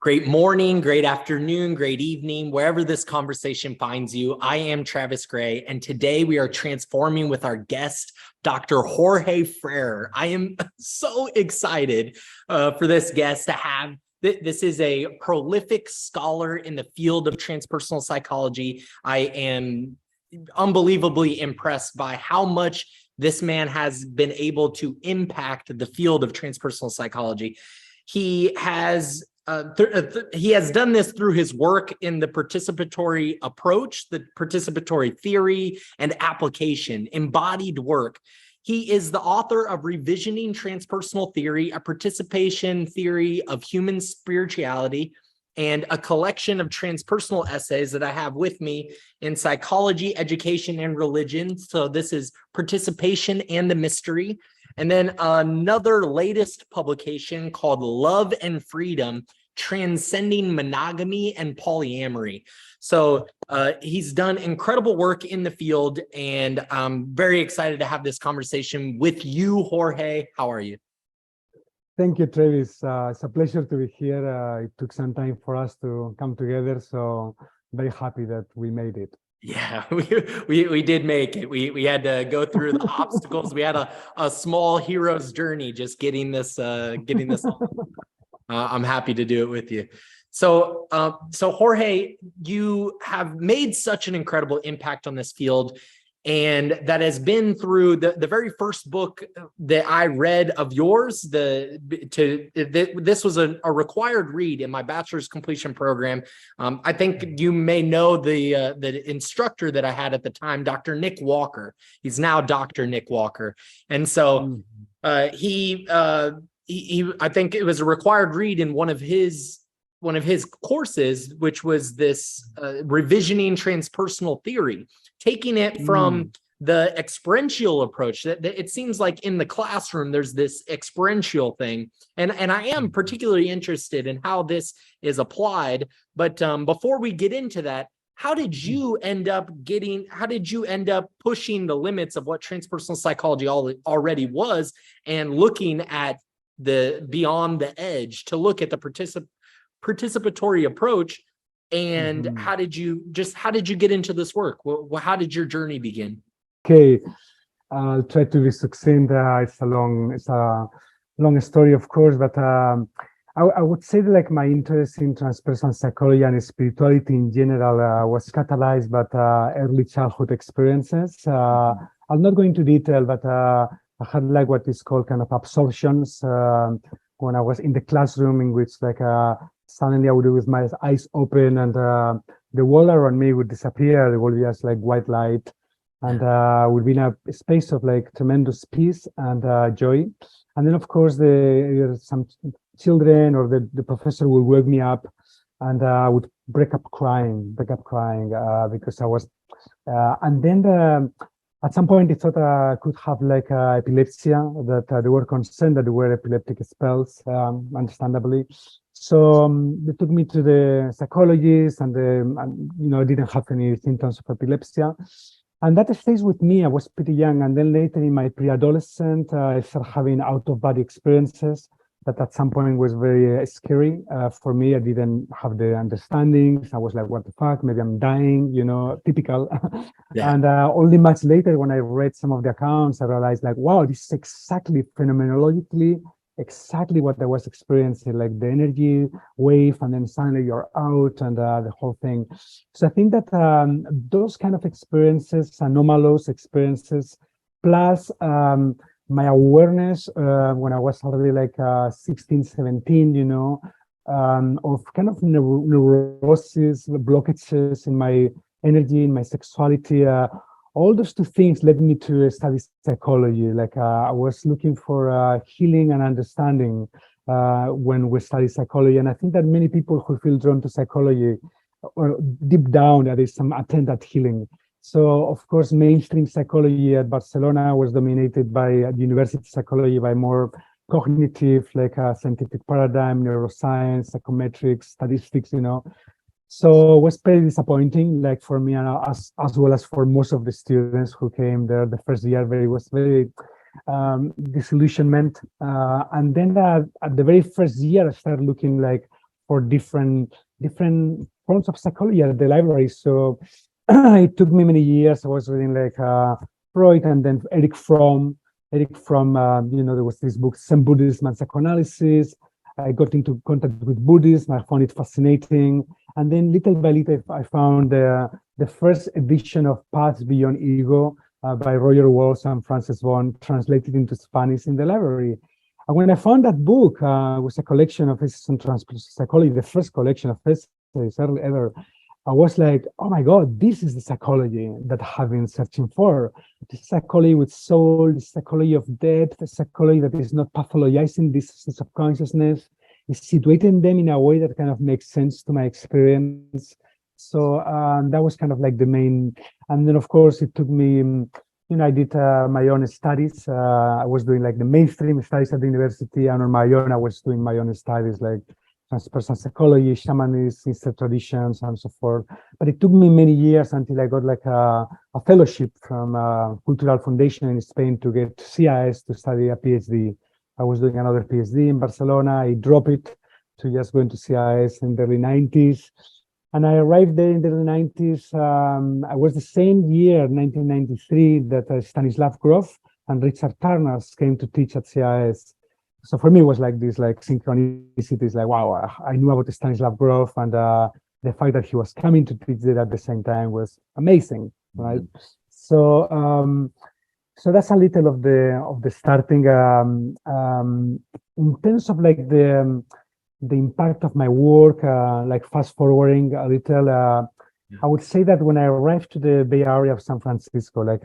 Great morning, great afternoon, great evening, wherever this conversation finds you. I am Travis Gray, and today we are transforming with our guest, Dr. Jorge Ferrer. I am so excited for this guest to have. This is a prolific scholar in the field of transpersonal psychology. I am unbelievably impressed by how much this man has been able to impact the field of transpersonal psychology. He has done this through his work in the participatory approach, the participatory theory and application, embodied work. He is the author of Revisioning Transpersonal Theory, a participation theory of human spirituality, and a collection of transpersonal essays that I have with me in Psychology, Education, and Religion. So this is Participation and the Mystery. And then another latest publication called Love and Freedom, Transcending Monogamy and Polyamory. So he's done incredible work in the field, and I'm very excited to have this conversation with you, Jorge. How are you? Thank you, Travis. It's a pleasure to be here. It took some time for us to come together, so very happy that we made it. Yeah, we did make it. We had to go through the obstacles. We had a small hero's journey just getting this I'm happy to do it with you. So Jorge, you have made such an incredible impact on this field, and that has been through the very first book that I read of yours. This was a required read in my bachelor's completion program. I think you may know the instructor that I had at the time, Dr. Nick Walker. He's now Dr. Nick Walker, and so he I think it was a required read in one of his courses, which was this revisioning transpersonal theory, taking it from the experiential approach. That it seems like in the classroom there's this experiential thing, and I am particularly interested in how this is applied. But before we get into that, how did you end up pushing the limits of what transpersonal psychology already was, and looking at the beyond the edge to look at the participatory approach? And how did you get into this work? How did your journey begin? Okay, I'll try to be succinct. It's a long story, of course, but I would say that, like, my interest in transpersonal psychology and spirituality in general was catalyzed by early childhood experiences. I'll not go into detail, but I had like what is called kind of absorptions when I was in the classroom, in which suddenly I would be with my eyes open, and the world around me would disappear. There would be just like white light, and would be in a space of like tremendous peace and joy. And then, of course, some children or the professor would wake me up, and I would break up crying because I was, and then at some point, they thought I could have like epilepsy, that they were concerned that there were epileptic spells, understandably. So they took me to the psychologist, and I didn't have any symptoms of epilepsy. And that stays with me. I was pretty young. And then later in my pre-adolescent, I started having out-of-body experiences that at some point was very scary for me. I didn't have the understandings. I was like, what the fuck? Maybe I'm dying, typical. Yeah. And only much later, when I read some of the accounts, I realized like, wow, this is exactly phenomenologically exactly what I was experiencing, like the energy wave, and then suddenly you're out, and the whole thing. So I think that those kind of experiences, anomalous experiences, plus my awareness when I was already like 16, 17, of kind of neurosis, blockages in my energy, in my sexuality. All those two things led me to study psychology. Like I was looking for healing and understanding when we study psychology. And I think that many people who feel drawn to psychology, or deep down, there is some attempt at healing. So, of course, mainstream psychology at Barcelona was dominated by university psychology, by more cognitive, like a scientific paradigm, neuroscience, psychometrics, statistics, So it was pretty disappointing, like for me, and as well as for most of the students who came there the first year. It was very disillusionment. And then at the very first year, I started looking like for different forms of psychology at the library. So it took me many years. I was reading like Freud and then Eric Fromm. There was this book, Zen Buddhism and Psychoanalysis. I got into contact with Buddhism. I found it fascinating. And then little by little, I found the first edition of Paths Beyond Ego by Roger Walsh and Frances Vaughan, translated into Spanish in the library. And when I found that book, it was a collection of essays on transpersonal psychology, the first collection of essays ever. I was like, oh my God, this is the psychology that I've been searching for. The psychology with soul, the psychology of depth, the psychology that is not pathologizing this sense of consciousness, is situating them in a way that kind of makes sense to my experience. So that was kind of like the main. And then, of course, it took me, I did my own studies. I was doing like the mainstream studies at the university, and on my own, I was doing my own studies like transpersonal psychology, shamanism, Eastern traditions, and so forth. But it took me many years until I got like a fellowship from Cultural Foundation in Spain to get to CIS to study a PhD. I was doing another PhD in Barcelona. I dropped it to just go into CIS in the early 90s. And I arrived there in the early 90s. I was the same year, 1993, that Stanislav Grof and Richard Turner came to teach at CIS. So for me, it was like this, like synchronicities, like, wow, I knew about Stanislav Grof, and the fact that he was coming to teach there at the same time was amazing, right? So that's a little of the starting. In terms of like the impact of my work, like fast forwarding a little, I would say that when I arrived to the Bay Area of San Francisco, like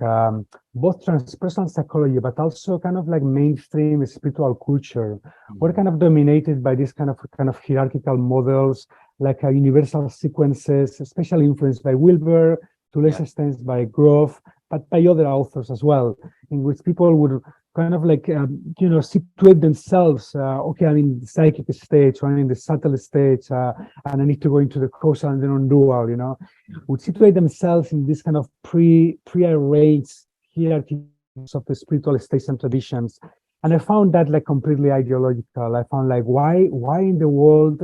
both transpersonal psychology, but also kind of like mainstream spiritual culture, were kind of dominated by this kind of hierarchical models, like universal sequences, especially influenced by Wilber, to less extent by Grof, but by other authors as well, in which people would kind of like, situate themselves. Okay, I'm in the psychic stage, or I'm in the subtle stage, and I need to go into the causal and the non-dual, would situate themselves in this kind of pre-arranged hierarchies of the spiritual states and traditions. And I found that like completely ideological. I found like, why in the world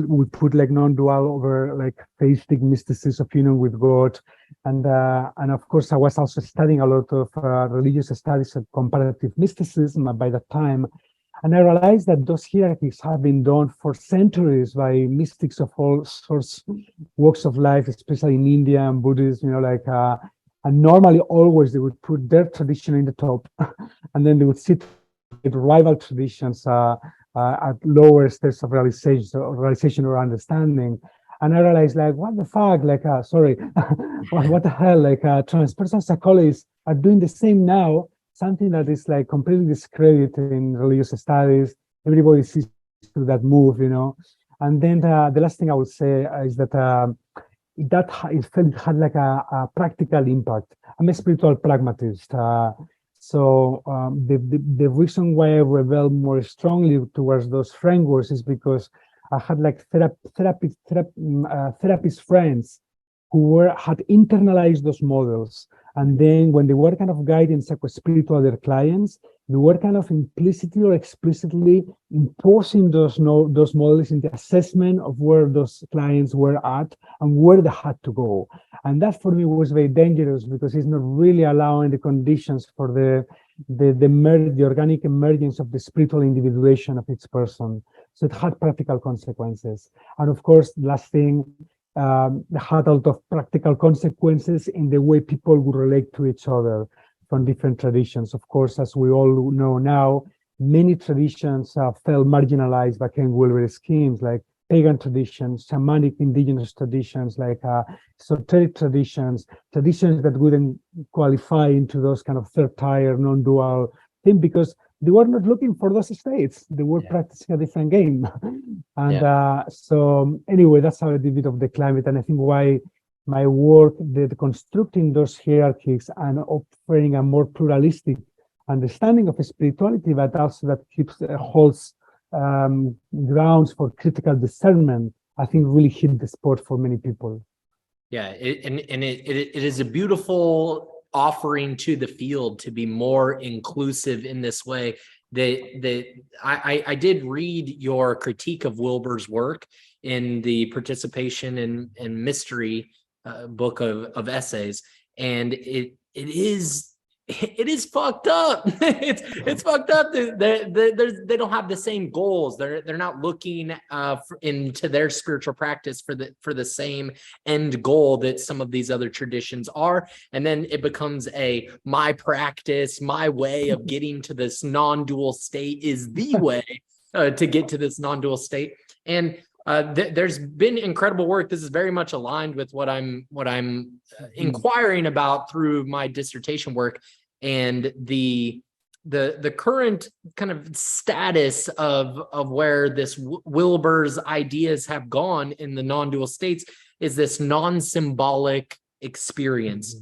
we put like non-dual over like theistic mysticism of union with God. And of course, I was also studying a lot of religious studies of comparative mysticism by that time. And I realized that those hierarchies have been done for centuries by mystics of all sorts, walks of life, especially in India and Buddhism, and normally always they would put their tradition in the top, and then they would sit with rival traditions at lower stages of realization or understanding. And I realized, like, what the fuck, like, what the hell, like, transpersonal psychologists are doing the same now, something that is like completely discredited in religious studies. Everybody sees through that move, And then the last thing I would say is that it had like a practical impact. I'm a spiritual pragmatist. So the reason why I rebelled more strongly towards those frameworks is because I had like therapist friends who had internalized those models. And then when they were kind of guiding psycho-spiritual their clients, they were kind of implicitly or explicitly imposing those models in the assessment of where those clients were at and where they had to go. And that for me was very dangerous because it's not really allowing the conditions for the organic emergence of the spiritual individuation of each person. So it had practical consequences. And of course, last thing, had a lot of practical consequences in the way people would relate to each other from different traditions. Of course, as we all know now, many traditions felt marginalized by Ken Wilber's schemes, like pagan traditions, shamanic indigenous traditions, like esoteric traditions that wouldn't qualify into those kind of third-tier, non-dual thing because they were not looking for those states. They were practicing a different game. And so anyway, that's a little bit of the climate. And I think why my work, the constructing those hierarchies and offering a more pluralistic understanding of spirituality, but also that holds grounds for critical discernment, I think really hit the spot for many people. Yeah, it is a beautiful offering to the field to be more inclusive in this way. I did read your critique of Wilbur's work in the Participation and Mystery book of essays, and it is fucked up. It's fucked up. They don't have the same goals. They're not looking into their spiritual practice for the same end goal that some of these other traditions are. And then it becomes my practice, my way of getting to this non-dual state is the way to get to this non-dual state. And there's been incredible work. This is very much aligned with what I'm inquiring about through my dissertation work, and the current kind of status of where this Wilbur's ideas have gone in the non-dual states is this non-symbolic experience.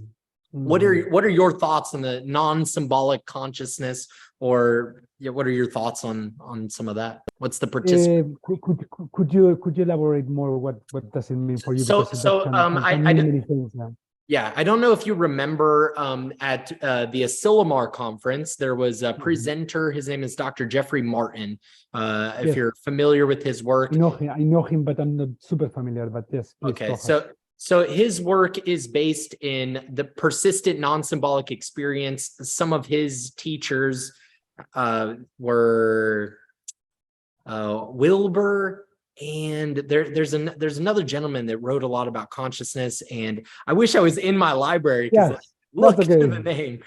What are your thoughts on the non-symbolic consciousness, or what are your thoughts on some of that? What's the participant? Could you elaborate more? What does it mean for you? Many things now. Yeah, I don't know if you remember at the Asilomar conference, there was a presenter. His name is Dr. Jeffrey Martin. If you're familiar with his work. I know him, but I'm not super familiar, but yes. Okay, so his work is based in the persistent non-symbolic experience. Some of his teachers were Wilbur, and there's another gentleman that wrote a lot about consciousness, and I wish I was in my library because look at the name.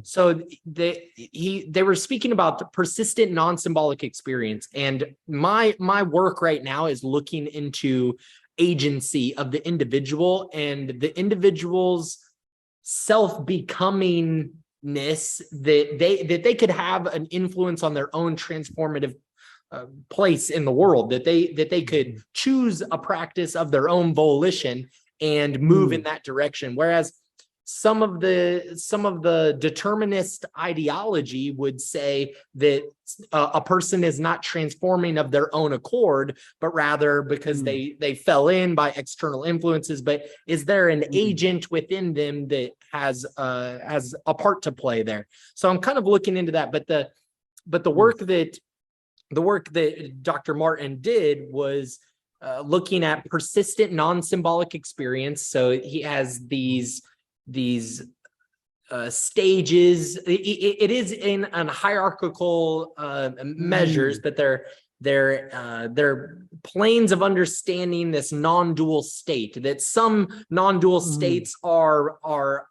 So they were speaking about the persistent non-symbolic experience, and my work right now is looking into agency of the individual and the individual's self-becomingness, that they could have an influence on their own transformative place in the world, that they could choose a practice of their own volition and move in that direction. Whereas some of the determinist ideology would say that a person is not transforming of their own accord, but rather because they fell in by external influences. But is there an agent within them that has a part to play there? So I'm kind of looking into that. But the work that Dr. Martin did was looking at persistent non-symbolic experience. So he has these stages. It is in hierarchical measures, but they're planes of understanding this non-dual state, that some non-dual states are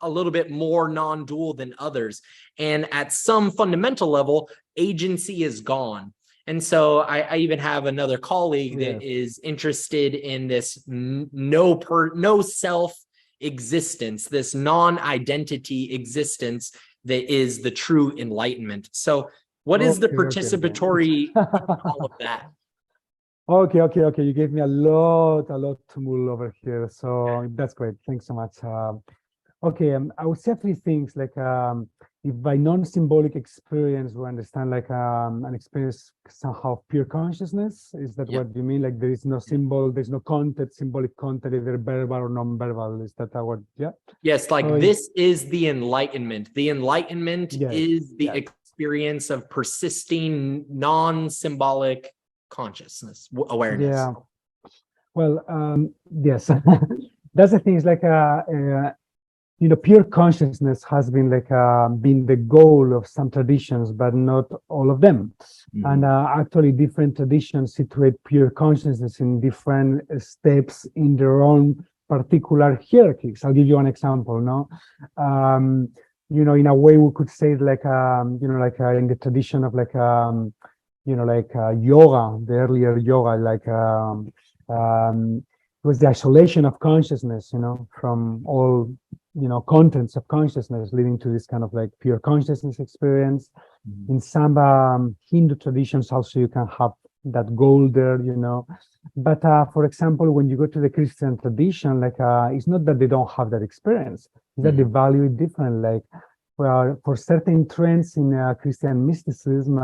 a little bit more non-dual than others. And at some fundamental level, agency is gone. And so I even have another colleague that is interested in this no self existence, this non-identity existence that is the true enlightenment. So what is the participatory all of that? Okay. You gave me a lot to mull over here. So that's great. Thanks so much. I would say three things, like if by non-symbolic experience we understand like an experience somehow of pure consciousness, is that what you mean? Like there is no symbol, there's no content, symbolic content, either verbal or non-verbal. Is that what? Yes, like this is the enlightenment. The enlightenment is the experience of persisting non-symbolic consciousness, awareness. Yeah. Well, yes, that's the thing. Is like pure consciousness has been like been the goal of some traditions, but not all of them. And actually, different traditions situate pure consciousness in different steps in their own particular hierarchies. I'll give you an example. In a way, we could say like in the tradition of yoga, the earlier yoga, it was the isolation of consciousness, from all contents of consciousness, leading to this kind of like pure consciousness experience. In some Hindu traditions also you can have that goal there, but for example, when you go to the Christian tradition, it's not that they don't have that experience, it's that they value it differently. Like for certain trends in Christian mysticism,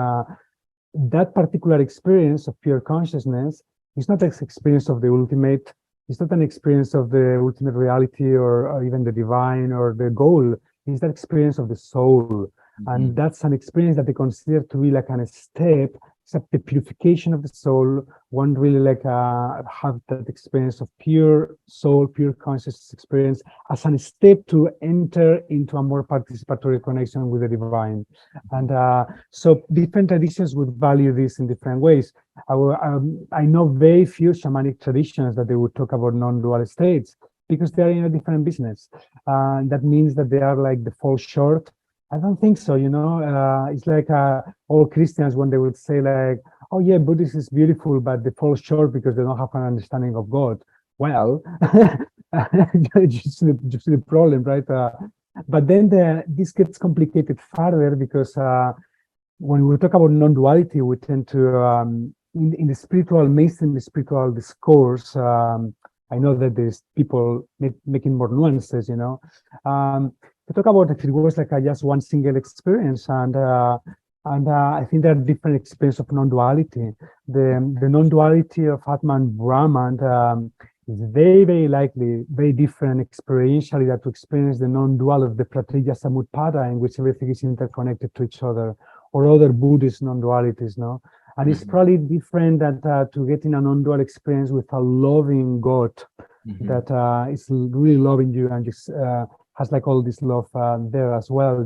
that particular experience of pure consciousness is not an experience of the ultimate. It's not an experience of the ultimate reality or even the divine or the goal. It's that experience of the soul. And that's an experience that they consider to be like a step, except the purification of the soul. One really like have that experience of pure soul, pure conscious experience as a step to enter into a more participatory connection with the divine. And so different traditions would value this in different ways. I know very few shamanic traditions that they would talk about non-dual states because they are in a different business. That means that they are like the fall short. I don't think so, it's like all Christians when they would say like, oh yeah, Buddhism is beautiful, but they fall short because they don't have an understanding of God. Well, you see the problem, right? But then this gets complicated further because when we talk about non-duality, we tend to, in the spiritual, mainstream spiritual discourse, I know that there's people making more nuances, to talk about if it was like just one single experience, and I think there are different experiences of non-duality. The non-duality of Atman Brahman is very, very likely very different experientially that to experience the non-dual of the Pratitya Samutpada, in which everything is interconnected to each other, or other Buddhist non-dualities, no? And it's probably different that to get in a non-dual experience with a loving God that is really loving you and just has like all this love there as well,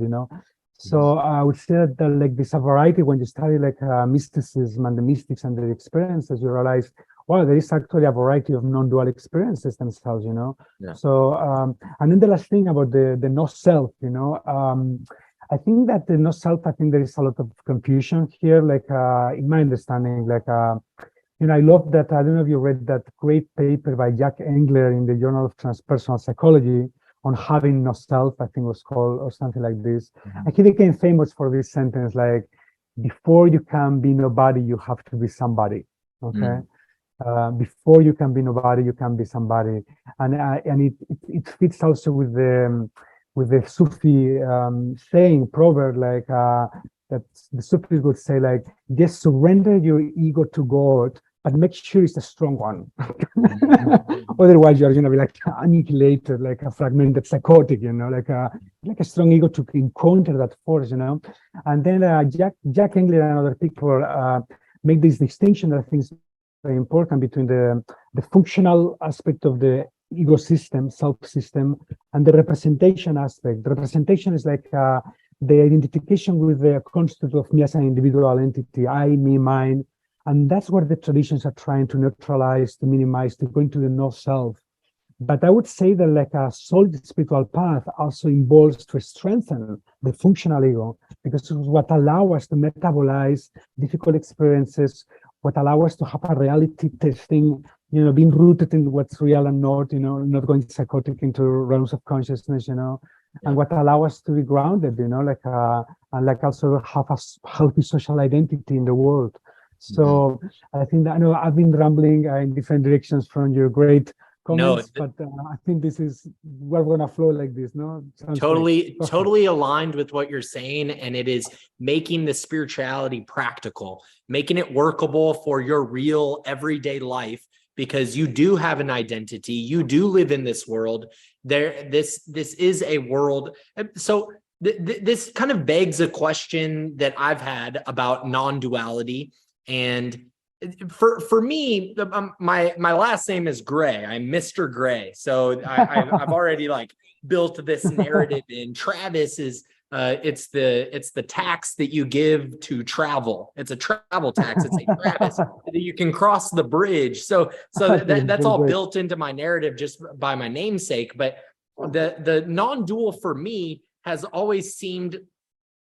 So I would say that like there's a variety when you study like mysticism and the mystics and their experiences, you realize, wow, there is actually a variety of non-dual experiences themselves, Yeah. So and then the last thing about the no self, I think that the no self, I think there is a lot of confusion here, like in my understanding, like I love that. I don't know if you read that great paper by Jack Engler in the Journal of Transpersonal Psychology on having no self, I think it was called, or something like this. And he became famous for this sentence, like, before you can be nobody, you have to be somebody, okay? Before you can be nobody, you can be somebody. And it fits also with the Sufi saying, proverb, like, that the Sufis would say, like, just surrender your ego to God, but make sure it's a strong one. Otherwise, you're going to be like annihilated, like a fragmented psychotic, like a strong ego to encounter that force, And then Jack Engler and other people make this distinction that I think is very important between the functional aspect of the ego system, self-system, and the representation aspect. The representation is like the identification with the construct of me as an individual entity, I, me, mine. And that's what the traditions are trying to neutralize, to minimize, to go into the no self. But I would say that like a solid spiritual path also involves to strengthen the functional ego, because it's what allows us to metabolize difficult experiences, what allows us to have a reality testing, being rooted in what's real and not, not going psychotic into realms of consciousness, and what allows us to be grounded, and like also have a healthy social identity in the world. So I think that, I know I've been rambling in different directions from your great comments, but I think this is, we're going to flow like this, no? Sounds totally aligned with what you're saying. And it is making the spirituality practical, making it workable for your real everyday life, because you do have an identity. You do live in this world. This is a world. So this kind of begs a question that I've had about non-duality. And for me, my last name is Gray. I'm Mr. Gray. So I've already like built this narrative in. Travis is it's the tax that you give to travel. It's a travel tax. It's a Travis that you can cross the bridge. So that's all built into my narrative just by my namesake. But the non-dual for me has always seemed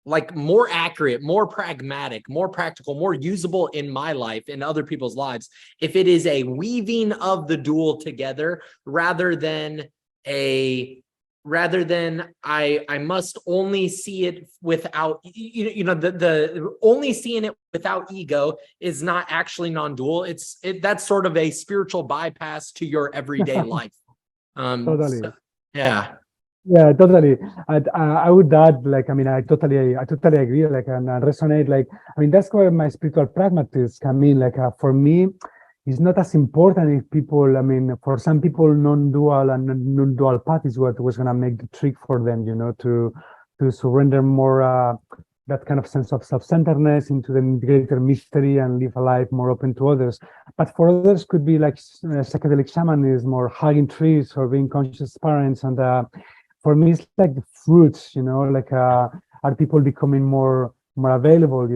like more accurate, more pragmatic, more practical, more usable in my life, in other people's lives, if it is a weaving of the dual together, rather than I must only see it without, the only seeing it without ego is not actually non-dual. That's sort of a spiritual bypass to your everyday life. Totally. Yeah. Yeah, totally. I would add, like, I mean, I totally agree, like, and resonate, like, I mean, that's where my spiritual pragmatists come in. Like, for me, it's not as important if people, I mean, for some people, non-dual and non-dual path is what was going to make the trick for them, to to surrender more that kind of sense of self-centeredness into the greater mystery and live a life more open to others. But for others, could be like psychedelic shamanism or hugging trees or being conscious parents. And for me, it's like the fruits, like are people becoming more available,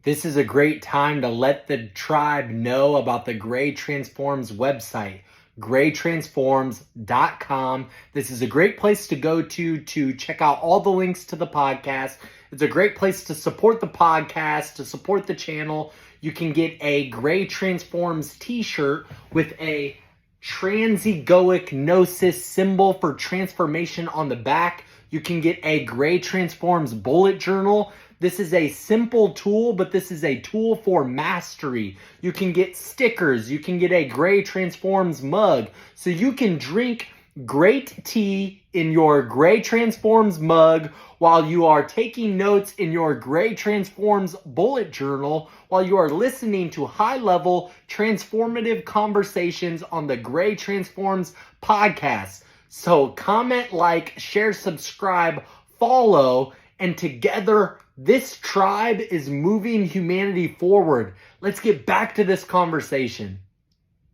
This is a great time to let the tribe know about the Gray Transforms website, graytransforms.com. This is a great place to go to check out all the links to the podcast. It's a great place to support the podcast, to support the channel. You can get a Gray Transforms t-shirt with a transegoic gnosis symbol for transformation on the back. You can get a Gray Transforms bullet journal. This is a simple tool, but this is a tool for mastery. You can get stickers. You can get a Gray Transforms mug. So you can drink great tea in your Gray Transforms mug while you are taking notes in your Gray Transforms bullet journal, while you are listening to high-level transformative conversations on the Gray Transforms podcast. So comment, like, share, subscribe, follow, and together this tribe is moving humanity forward. Let's get back to this conversation.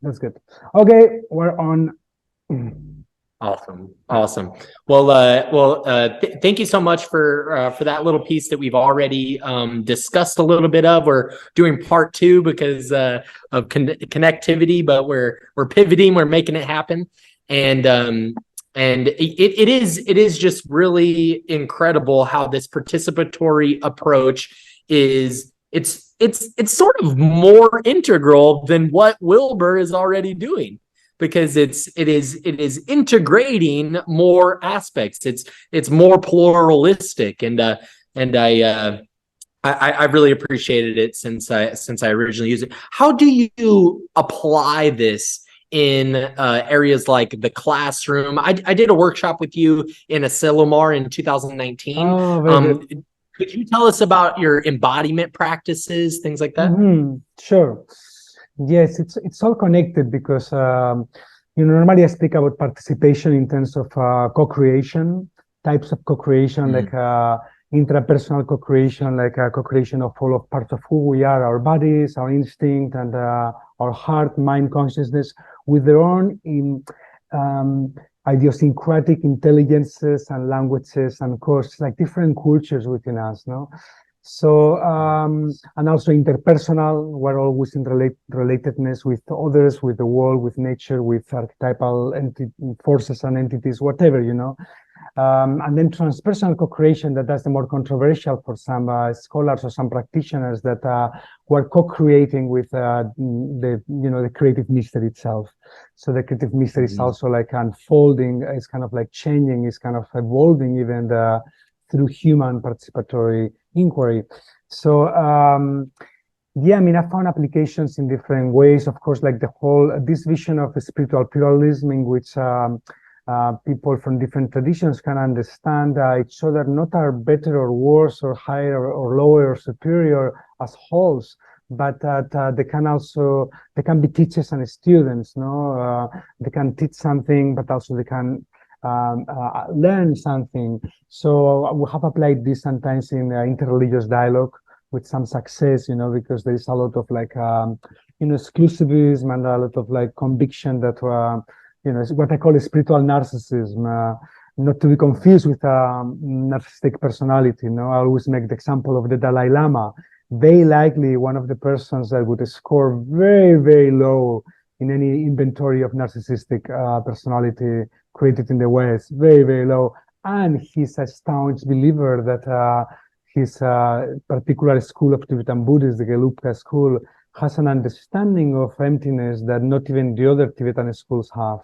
That's good. Okay, we're on. Awesome. Well, thank you so much for that little piece that we've already discussed a little bit of. We're doing part 2 because of connectivity, but we're pivoting. We're making it happen, and it is just really incredible how this participatory approach is. It's sort of more integral than what Wilbur is already doing, because it is integrating more aspects. It's more pluralistic, and I really appreciated it since I originally used it. How do you apply this in areas like the classroom? I did a workshop with you in Asilomar in 2019. Oh, very good. Could you tell us about your embodiment practices, things like that? Sure. Yes, it's all connected because normally I speak about participation in terms of co-creation, types of co-creation, like intrapersonal co-creation, like co-creation of all of parts of who we are, our bodies, our instinct, and our heart, mind, consciousness, with their own idiosyncratic intelligences and languages, and of course, like different cultures within us, no? So, and also interpersonal, we're always in relatedness with others, with the world, with nature, with archetypal forces and entities, whatever, and then transpersonal co-creation, that's the more controversial for some scholars or some practitioners, that we're co-creating with the creative mystery itself. So the creative mystery is also like unfolding, it's kind of like changing, it's kind of evolving even through human participatory inquiry. So yeah, I mean, I found applications in different ways, of course, like this vision of a spiritual pluralism in which people from different traditions can understand each other, not are better or worse or higher or lower or superior as wholes, but that they can be teachers and students, no? They can teach something, but also they can learn something. So we have applied this sometimes in interreligious dialogue with some success, because there is a lot of like, exclusivism and a lot of like conviction that, it's what I call a spiritual narcissism, not to be confused with a narcissistic personality. I always make the example of the Dalai Lama. Very likely one of the persons that would score very, very low in any inventory of narcissistic personality created in the West, very, very low. And he's a staunch believer that his particular school of Tibetan Buddhism, the Gelugpa school, has an understanding of emptiness that not even the other Tibetan schools have.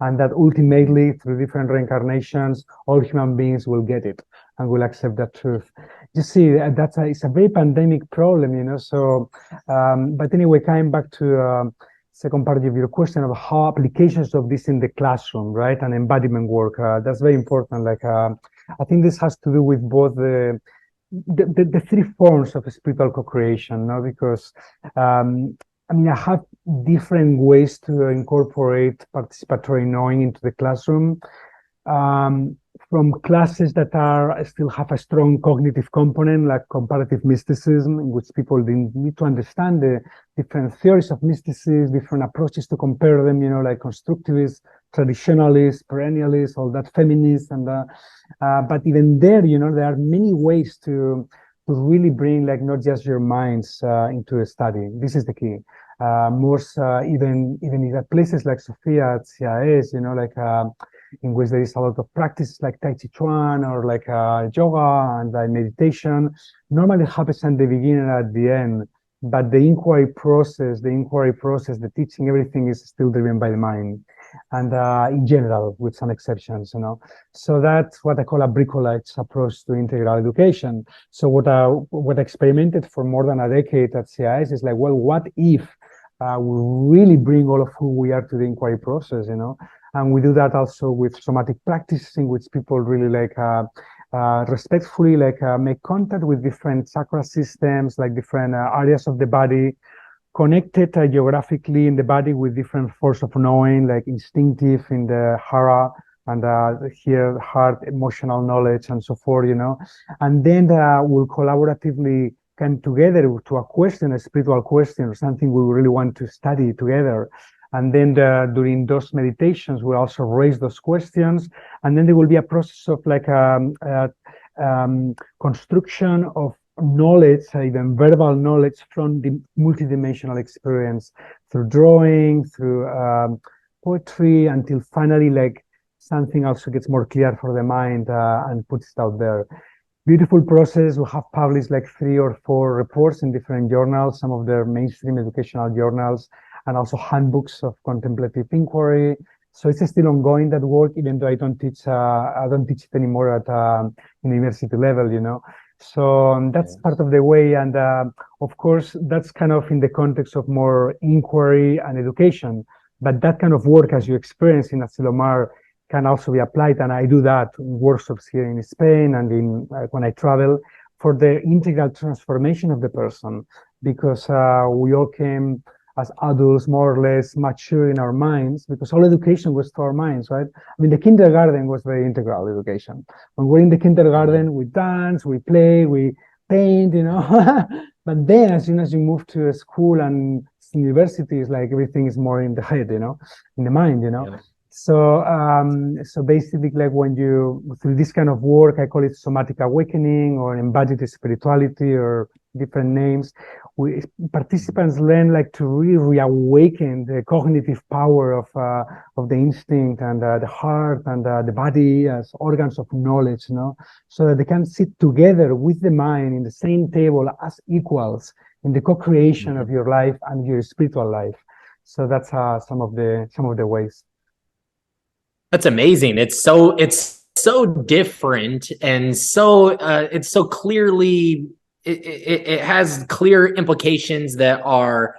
And that ultimately, through different reincarnations, all human beings will get it and will accept that truth. You see, it's a very pandemic problem, So, but anyway, coming back to second part of your question of how applications of this in the classroom, right, and embodiment work, that's very important. Like, I think this has to do with both the 3 forms of spiritual co-creation, no? Because I have different ways to incorporate participatory knowing into the classroom. from classes that still have a strong cognitive component, like comparative mysticism, in which people need to understand the different theories of mysticism, different approaches to compare them, like constructivists, traditionalists, perennialists, all that, feminists, and but even there, there are many ways to really bring like not just your minds into a study. This is the key. Even at places like Sofia at CIS, in which there is a lot of practices like Tai Chi Chuan or like yoga and meditation. Normally it happens at the beginning and at the end, but the inquiry process, the teaching, everything is still driven by the mind. And in general, with some exceptions, So that's what I call a bricolage approach to integral education. So what I experimented for more than a decade at CIS is like, well, what if we really bring all of who we are to the inquiry process, And we do that also with somatic practices in which people really respectfully make contact with different chakra systems, like different areas of the body, connected geographically in the body with different force of knowing, like instinctive in the hara, and here heart, emotional knowledge, and so forth, And then we'll collaboratively come together to a question, a spiritual question, or something we really want to study together. And then during those meditations, we also raise those questions. And then there will be a process of construction of knowledge, even verbal knowledge from the multidimensional experience through drawing, through poetry, until finally something also gets more clear for the mind and puts it out there. Beautiful process. We have published 3 or 4 reports in different journals, some of their mainstream educational journals, and also handbooks of contemplative inquiry. So it's still ongoing, that work, even though I don't teach it anymore at university level, So that's part of the way. And of course, that's kind of in the context of more inquiry and education. But that kind of work, as you experience in Asilomar, can also be applied. And I do that in workshops here in Spain and when I travel, for the integral transformation of the person, because we all came as adults, more or less mature in our minds, because all education was to our minds, right? I mean, the kindergarten was very integral education. When we're in the kindergarten, we dance, we play, we paint, But then as soon as you move to a school and universities, everything is more in the head, in the mind, Yeah. So basically, when through this kind of work, I call it somatic awakening or embodied spirituality or different names, participants learn to really reawaken the cognitive power of the instinct and the heart and the body as organs of knowledge, so that they can sit together with the mind in the same table as equals in the co-creation of your life and your spiritual life. So that's some of the ways. That's amazing. It's so different, and so it's so clearly it has clear implications that are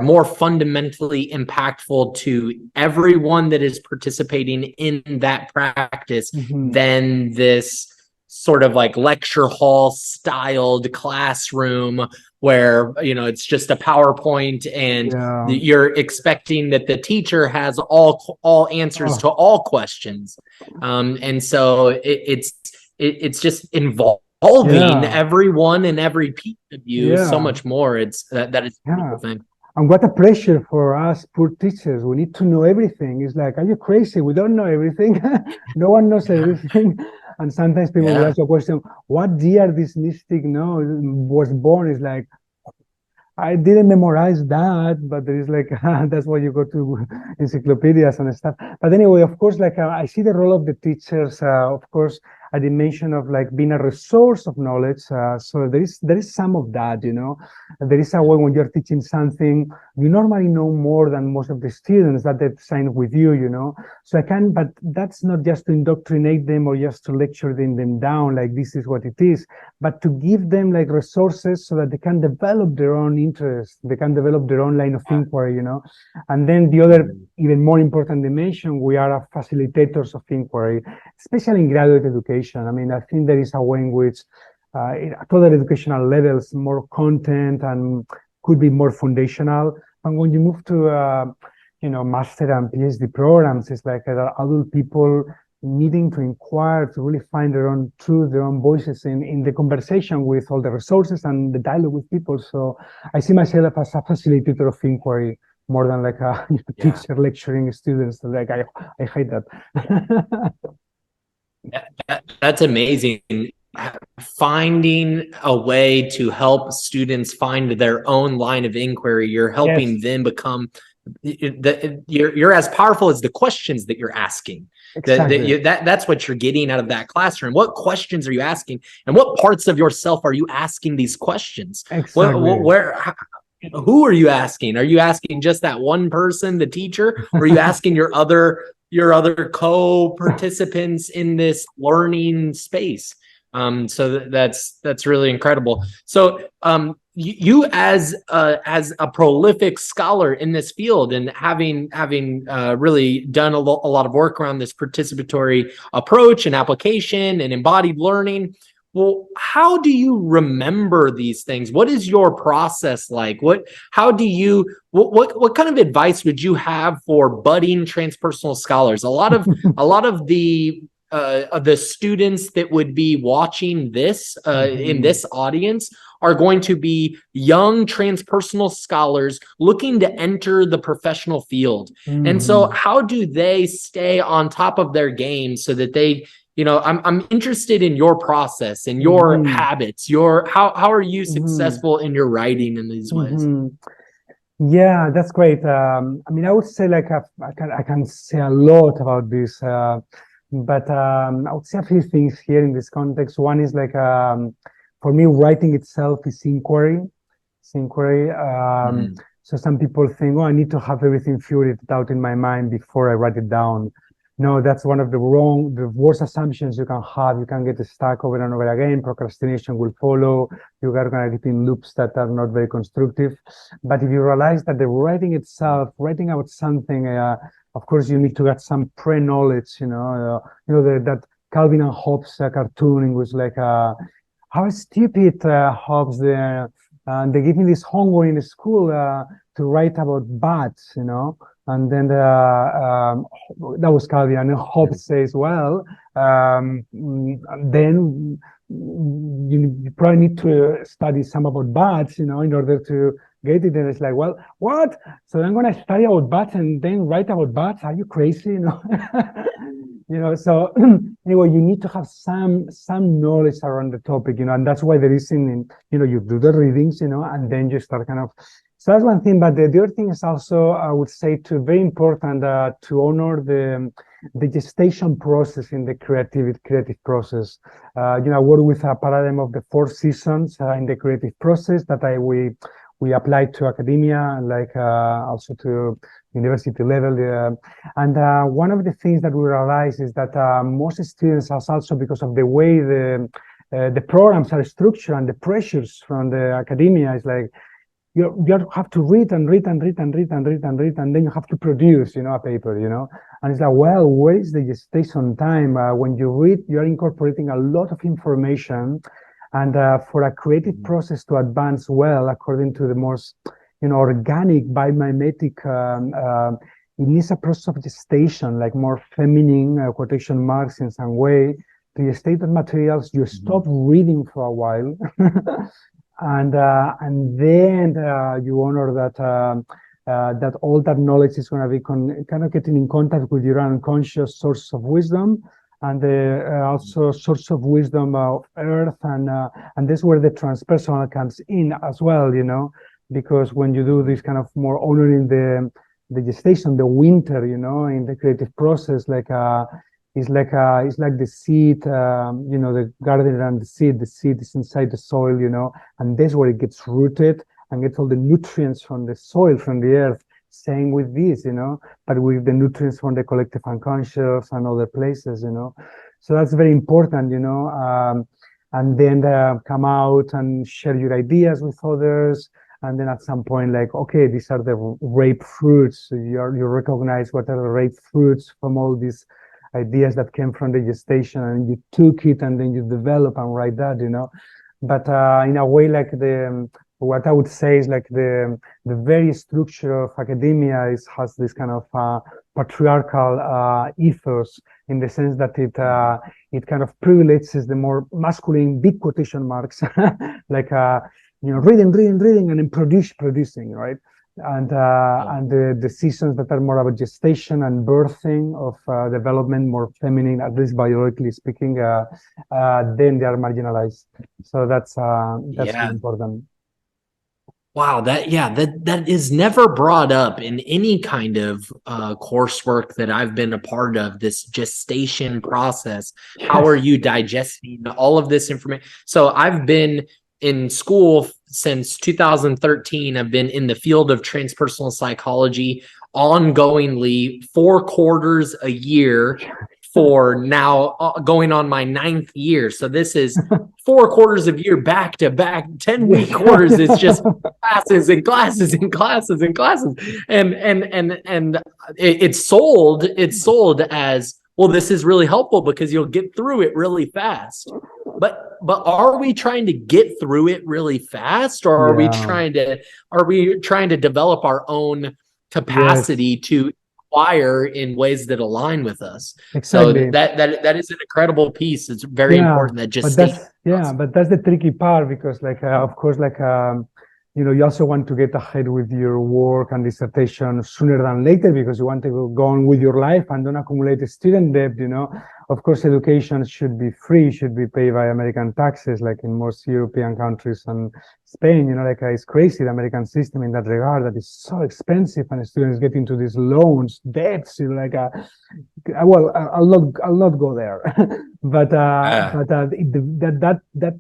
more fundamentally impactful to everyone that is participating in that practice than this sort of lecture hall styled classroom where it's just a PowerPoint and you're expecting that the teacher has all answers to all questions, and so it's just involving everyone and every piece of you so much more. It's that is a beautiful thing. And what a pressure for us poor teachers. We need to know everything. It's like, are you crazy? We don't know everything. No one knows everything. And sometimes people will ask a question, what year this mystic was born? It's like, I didn't memorize that, but there is that's why you go to encyclopedias and stuff. But anyway, of course, I see the role of the teachers, of course, a dimension of being a resource of knowledge. So there is some of that, There is a way when you're teaching something, you normally know more than most of the students that they sign with you, So but that's not just to indoctrinate them or just to lecture them down, this is what it is, but to give them resources so that they can develop their own interests, they can develop their own line of inquiry, And then the other, even more important dimension, we are facilitators of inquiry, especially in graduate education. I mean, I think there is a way in which at other educational levels, more content and could be more foundational. And when you move to, master and PhD programs, it's adult people needing to inquire, to really find their own truth, their own voices in the conversation with all the resources and the dialogue with people. So I see myself as a facilitator of inquiry more than like a teacher lecturing students. Like I hate that. That's amazing. Finding a way to help students find their own line of inquiry, you're helping Yes. them become you're as powerful as the questions that you're asking. Exactly. That's what you're getting out of that classroom. What questions are you asking, and what parts of yourself are you asking these questions? Exactly. Who are you asking? Are you asking just that one person, the teacher, or are you asking your other co-participants in this learning space? So that's really incredible. So you as a prolific scholar in this field, and having really done a lot of work around this participatory approach and application and embodied learning, well, how do you remember these things? What is your process like? What kind of advice would you have for budding transpersonal scholars? A lot of the students that would be watching this in this audience are going to be young transpersonal scholars looking to enter the professional field. And so how do they stay on top of their game so that they, I'm interested in your process and your habits, how are you successful in your writing in these ways? Yeah, that's great. I mean, I would say like I can say a lot about this, but I would say a few things here in this context. One is like for me, writing itself is inquiry. It's inquiry. So some people think, oh, I need to have everything figured out in my mind before I write it down. No, that's one of the worst assumptions you can have. You can get stuck over and over again. Procrastination will follow. You are going to get in loops that are not very constructive. But if you realize that the writing itself, writing out something, of course, you need to get some pre-knowledge. That Calvin and Hobbes cartoon was like, how stupid Hobbes there. They give me this homework in school to write about bats, And then that was Calvin, and Hobbes says, well, then you probably need to study some about bats, in order to get it. And it's like, well, what? So I'm going to study about bats and then write about bats? Are you crazy? So anyway, you need to have some knowledge around the topic, and that's why there is you do the readings, and then you start kind of. So that's one thing, but the other thing is also, I would say, very important to honor the gestation process in the creative process. I work with a paradigm of the 4 seasons in the creative process that we apply to academia, like also to university level. And one of the things that we realize is that most students are also, because of the way the programs are structured and the pressures from the academia, is like, you have to read and read and read and read and read and read, and then you have to produce, a paper, And it's like, well, where is the gestation time? When you read, you are incorporating a lot of information, and for a creative process to advance well, according to the most, organic, biomimetic, it needs a process of gestation, like more feminine, quotation marks in some way, to gestate the materials. You stop reading for a while. And then you honor that all that knowledge is going to be kind of getting in contact with your unconscious source of wisdom, and also source of wisdom of earth, and this is where the transpersonal comes in as well, because when you do this kind of more honoring the gestation, the winter, in the creative process, like it's like the seed, the garden and the seed is inside the soil, and that's where it gets rooted and gets all the nutrients from the soil, from the earth. Same with this, but with the nutrients from the collective unconscious and other places, So that's very important, and then come out and share your ideas with others. And then at some point, like, okay, these are the rape fruits. You recognize what are the rape fruits from all these ideas that came from the gestation, and you took it and then you develop and write that, But in a way, like what I would say is like the very structure of academia has this kind of patriarchal ethos, in the sense that it kind of privileges the more masculine, big quotation marks, like reading, and then producing, right? And the decisions that are more about gestation and birthing of development, more feminine, at least biologically speaking, then they are marginalized. So that's really important. Wow, that is never brought up in any kind of coursework that I've been a part of, this gestation process. How are you digesting all of this information? So I've been in school since 2013. I've been in the field of transpersonal psychology ongoingly 4 quarters a year for now going on my 9th year. So this is 4 quarters of year back to back, 10-week quarters. It's just classes and classes and classes and classes. And it's sold as, well, this is really helpful because you'll get through it really fast. But are we trying to get through it really fast, or are we trying to develop our own capacity to acquire in ways that align with us? Exactly. So that is an incredible piece. It's very important that just but that's the tricky part, because of course, you also want to get ahead with your work and dissertation sooner than later, because you want to go on with your life and don't accumulate student debt. Of course, education should be free, should be paid by American taxes, like in most European countries and Spain. It's crazy, the American system in that regard, that is so expensive, and students get into these loans, debts. Well, I'll not go there, but that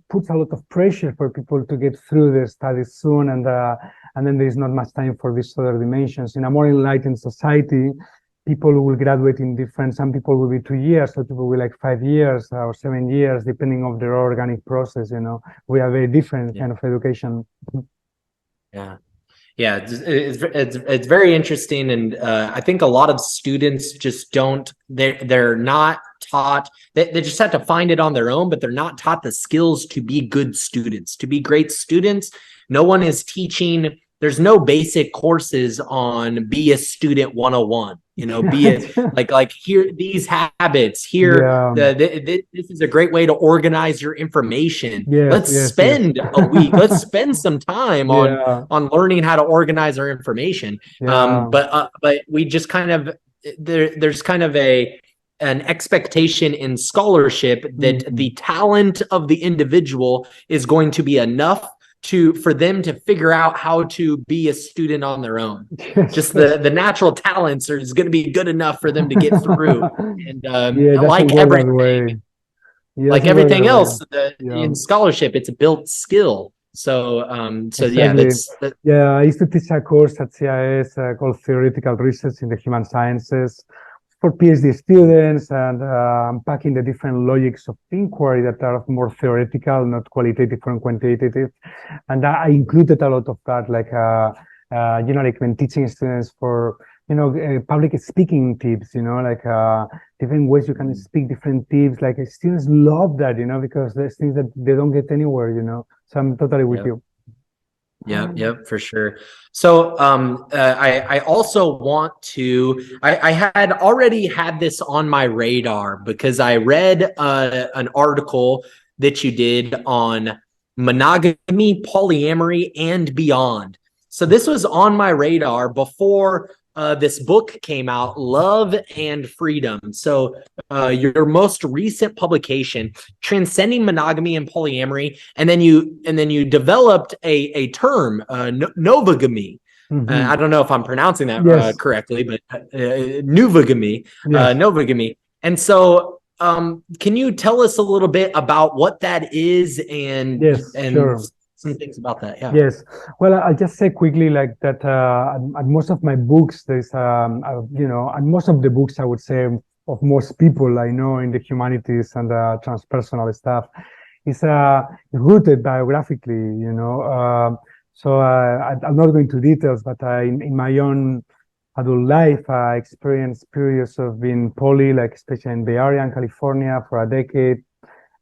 puts a lot of pressure for people to get through their studies soon, and then there's not much time for these other dimensions. In a more enlightened society, people will graduate in different, some people will be 2 years, some people will 5 years or 7 years, depending on their organic process. We have a different kind of education. It's very interesting. And I think a lot of students just they're not taught, they just have to find it on their own, but they're not taught the skills to be good students, to be great students. No one is teaching. There's no basic courses on be a student 101, be it like here, these habits here, this is a great way to organize your information. Let's spend a week. Let's spend some time on learning how to organize our information. But we just kind of, there's kind of an expectation in scholarship that the talent of the individual is going to be enough for them to figure out how to be a student on their own. Just the natural talents is going to be good enough for them to get through. And like everything, everything else in scholarship, it's a built skill. So exactly. I used to teach a course at CIS called Theoretical Research in the Human Sciences for PhD students, and unpacking the different logics of inquiry that are more theoretical, not qualitative and quantitative. And I included a lot of that, when teaching students for, public speaking tips, different ways you can speak, different tips. Students love that, because there's things that they don't get anywhere, So I'm totally with you. Yep, for sure. So I also want to, I had already had this on my radar because I read an article that you did on monogamy, polyamory, and beyond. So this was on my radar before this book came out, Love and Freedom. So your most recent publication, Transcending Monogamy and Polyamory, and then you developed a term, novogamy. I don't know if I'm pronouncing that correctly, but novogamy, novogamy. And so can you tell us a little bit about what that is and sure. Some things about that? Yes. Well, I'll just say quickly that at most of my books, there's, at most of the books, I would say, of most people I know in the humanities and transpersonal stuff, is rooted biographically, So I'm not going into details, but in my own adult life, I experienced periods of being poly, especially in Bay Area and California for a decade.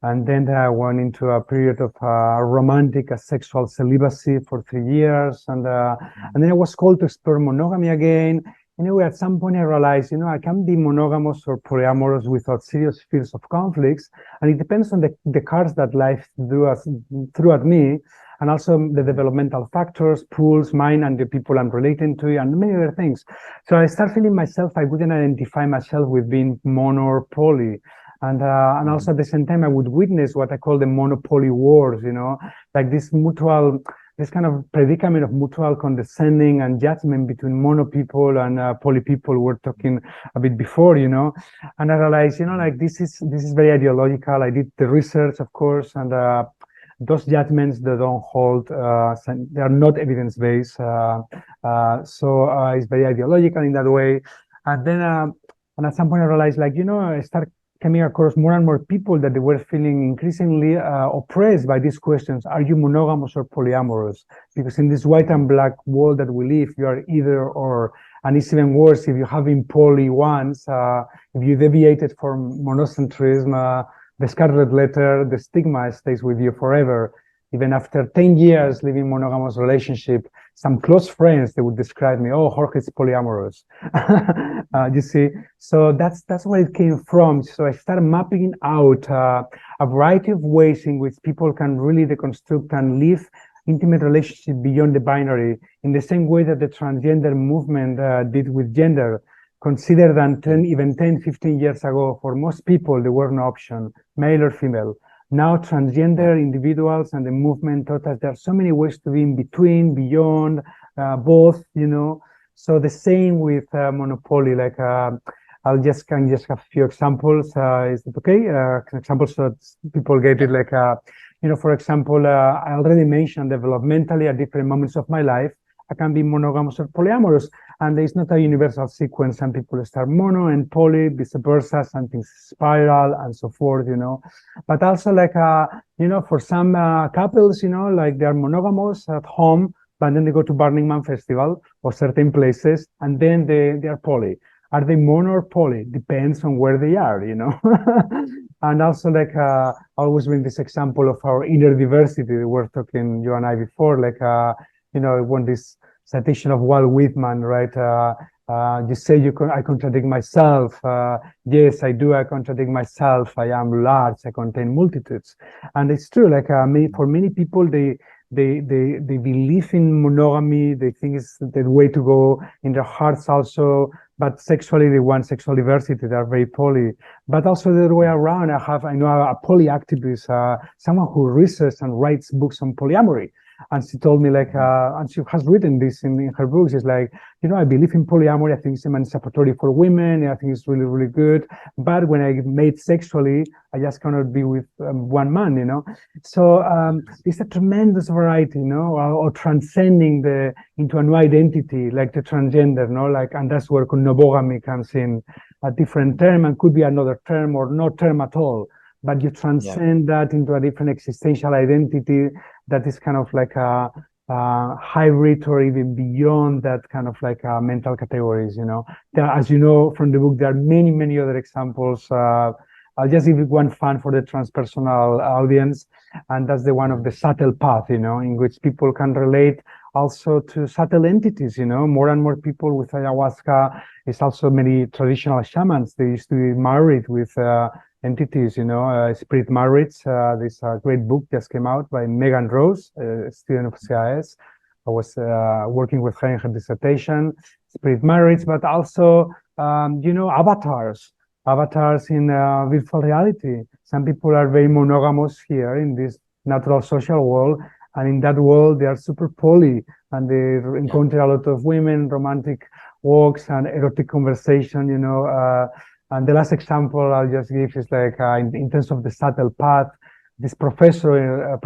And then I went into a period of romantic sexual celibacy for 3 years. And then I was called to explore monogamy again anyway, at some point I realized, I can be monogamous or polyamorous without serious fears of conflicts. And it depends on the cards that life threw at me, and also the developmental factors, pools, mine, and the people I'm relating to, and many other things. So I start feeling myself, I wouldn't identify myself with being mono or poly. And also at the same time, I would witness what I call the monopoly wars, like this kind of predicament of mutual condescending and judgment between mono people and poly people. We're talking a bit before, and I realized, like this is very ideological. I did the research, of course, and those judgments, they don't hold, they are not evidence-based. So it's very ideological in that way. And then, and at some point I realized, like, I started coming across more and more people that they were feeling increasingly oppressed by these questions. Are you monogamous or polyamorous? Because in this white and black world that we live, you are either or. And it's even worse if you have been poly once, if you deviated from monocentrism, the scarlet letter, the stigma stays with you forever. Even after 10 years living monogamous relationship, some close friends, they would describe me, oh, Jorge is polyamorous. You see, so that's where it came from. So I started mapping out a variety of ways in which people can really deconstruct and live intimate relationship beyond the binary, in the same way that the transgender movement did with gender. Consider that even 10, 15 years ago, for most people, there were no option, male or female. Now, transgender individuals and the movement taught us there are so many ways to be in between, beyond, both, So the same with monopoly, like I'll just have a few examples. Is it okay? Examples so people get it, like, for example, I already mentioned developmentally at different moments of my life, I can be monogamous or polyamorous, and there's not a universal sequence. Some people start mono and poly, vice versa, some things spiral and so forth, But also, like, for some couples, like they're monogamous at home, but then they go to Burning Man Festival or certain places, and then they are poly. Are they mono or poly? Depends on where they are, And also, like, I always bring this example of our inner diversity. We were talking, you and I, before, like, when this citation of Walt Whitman, right? You say I contradict myself. Yes, I do. I contradict myself. I am large. I contain multitudes, and it's true. Like, for many people, they believe in monogamy. They think it's the way to go in their hearts also. But sexually, they want sexual diversity. They're very poly. But also the other way around. I know a poly activist, someone who researches and writes books on polyamory. And she told me, like, and she has written this in her books. It's like, I believe in polyamory. I think it's emancipatory for women. I think it's really, really good. But when I mate sexually, I just cannot be with one man, So it's a tremendous variety, or transcending into a new identity, like the transgender, like, and that's where monogamy comes in, a different term, and could be another term or no term at all. But you transcend that into a different existential identity that is kind of like a hybrid or even beyond that kind of like mental categories, There, as you know from the book, there are many, many other examples. I'll just give you one fun for the transpersonal audience, and that's the one of the subtle path, in which people can relate also to subtle entities, more and more people with ayahuasca. It's also many traditional shamans. They used to be married with entities, spirit marriage. This great book just came out by Megan Rose, a student of CIS. I was working with her in her dissertation, spirit marriage, but also, avatars in virtual reality. Some people are very monogamous here in this natural social world, and in that world, they are super poly, and they encounter a lot of women, romantic walks, and erotic conversation, and the last example I'll just give is like, in terms of the subtle path, this professor, a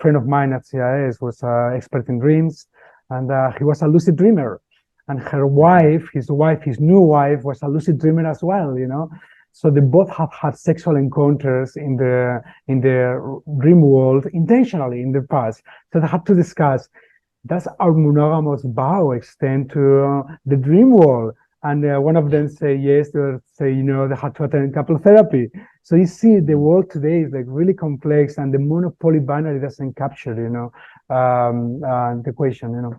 friend of mine at CIS, was an expert in dreams, and he was a lucid dreamer. And his new wife, was a lucid dreamer as well, So they both have had sexual encounters in the dream world intentionally in the past. So they had to discuss, does our monogamous vow extend to the dream world? And one of them say yes, the other say, they had to attend couple therapy. So you see, the world today is like really complex, and the monopoly binary doesn't capture, the question,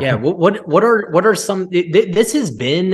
Yeah. What are some, this has been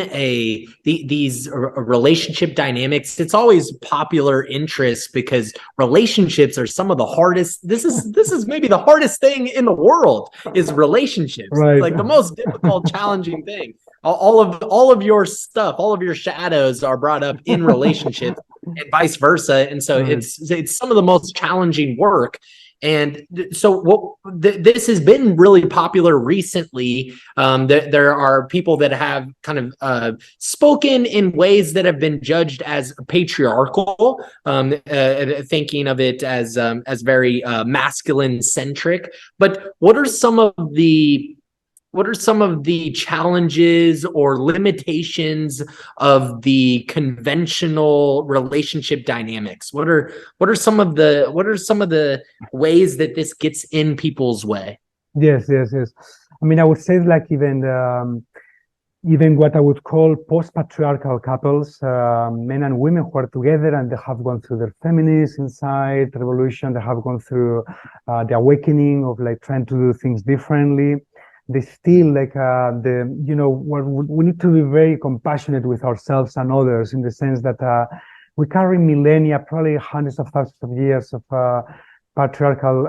these relationship dynamics. It's always popular interest because relationships are some of the hardest. This is maybe the hardest thing in the world is relationships. Right. Like the most difficult, challenging thing. All of your stuff, all of your shadows are brought up in relationships and vice versa. And so Right. it's some of the most challenging work. And so this has been really popular recently. There are people that have kind of spoken in ways that have been judged as patriarchal, thinking of it as very masculine centric. But what are some of the challenges or limitations of the conventional relationship dynamics? What are some of the ways that this gets in people's way? Yes. I mean, I would say like even what I would call post-patriarchal couples, men and women who are together and they have gone through their feminist inside revolution, they have gone through the awakening of like trying to do things differently. They still like we need to be very compassionate with ourselves and others in the sense that we carry millennia, probably hundreds of thousands of years of patriarchal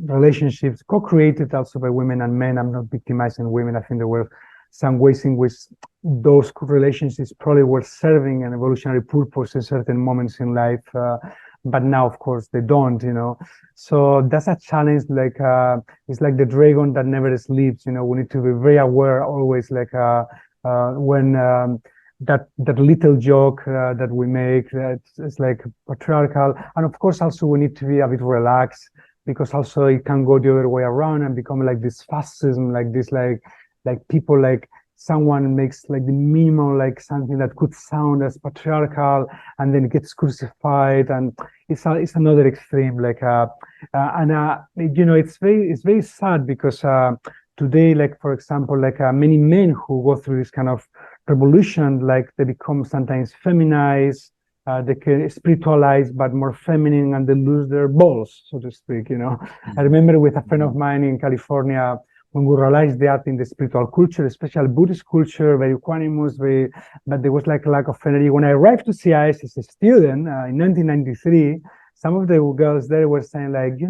relationships, co-created also by women and men. I'm not victimizing women. I think there were some ways in which those relationships probably were serving an evolutionary purpose in certain moments in life. But now, of course, they don't, So that's a challenge, like, it's like the dragon that never sleeps, we need to be very aware always, like, when that little joke that we make, it's like patriarchal. And of course, also we need to be a bit relaxed because also it can go the other way around and become like this fascism, like this, like people like, someone makes like the minimal, like something that could sound as patriarchal and then it gets crucified, and it's another extreme, like it's very sad because today, like for example, like many men who go through this kind of revolution, like they become sometimes feminized, they can spiritualize but more feminine, and they lose their balls, so to speak. I remember with a friend of mine in California, when we realized that in the spiritual culture, especially Buddhist culture, very equanimous, but there was like a lack of energy. When I arrived to CIS as a student in 1993, some of the girls there were saying like,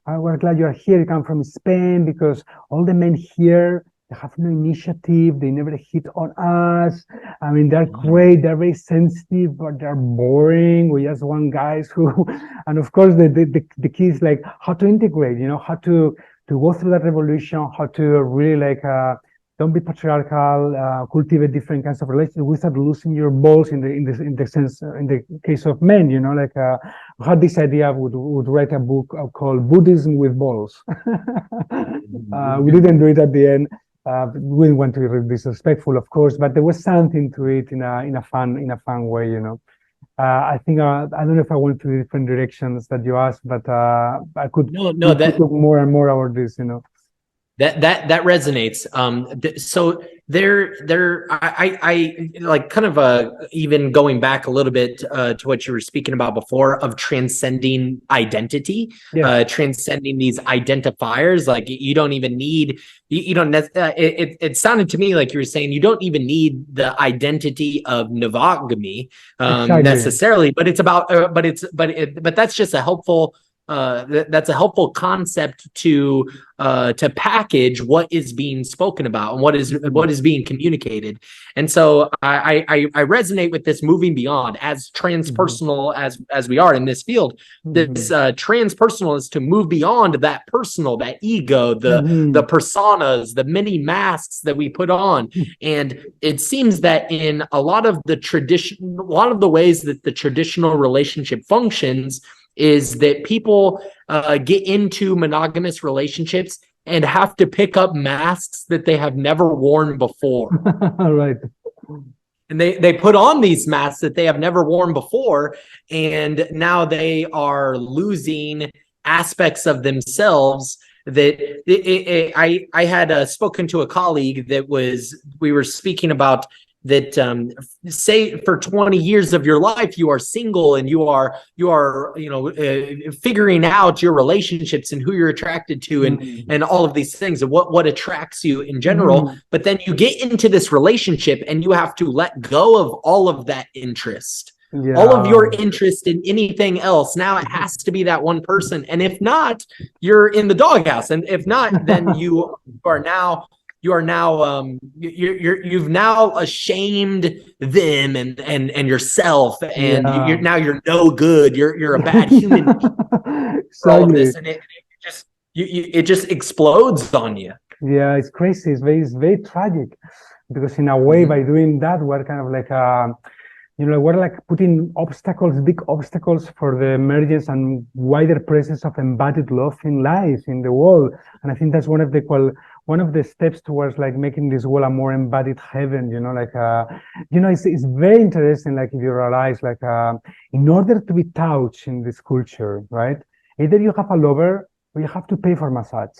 we're glad you're here. You come from Spain because all the men here, they have no initiative. They never hit on us. I mean, they're great. They're very sensitive, but they're boring. We just want guys who, and of course, the key is like how to integrate, how to go through that revolution, how to really like don't be patriarchal, cultivate different kinds of relationships without losing your balls in the sense in the case of men, like I had this idea would write a book called Buddhism with Balls. We didn't do it at the end. We didn't want to be disrespectful, of course, but there was something to it in a fun way, I think I don't know if I went to different directions that you asked, but I could talk more and more about this, That resonates. So I like kind of even going back a little bit to what you were speaking about before of transcending identity, transcending these identifiers. Like you don't even need, you don't. It sounded to me like you were saying you don't even need the identity of monogamy necessarily, but it's about, but that's just a helpful. That's a helpful concept to package what is being spoken about and what is being communicated. And so I resonate with this moving beyond, as transpersonal as we are in this field. This transpersonal is to move beyond that personal, that ego, the personas, the many masks that we put on. And it seems that in a lot of the ways that the traditional relationship functions is that people get into monogamous relationships and have to pick up masks that they have never worn before. Right. And they put on these masks that they have never worn before, and now they are losing aspects of themselves that I had spoken to a colleague we were speaking about say for 20 years of your life you are single and you are figuring out your relationships and who you're attracted to and all of these things and what attracts you in general. But then you get into this relationship and you have to let go of all of that interest. Yeah. All of your interest in anything else. Now it has to be that one person. And if not, you're in the doghouse. And if not, then you've now ashamed them and yourself, and you're no good. You're a bad human. All of this, and it just explodes on you. Yeah, it's crazy. It's very tragic, because in a way, by doing that, we're kind of like we're like putting big obstacles for the emergence and wider presence of embodied love in life, in the world. And I think that's one of the steps towards like making this world a more embodied heaven, it's very interesting, like if you realize, like in order to be touched in this culture, right? Either you have a lover or you have to pay for massage.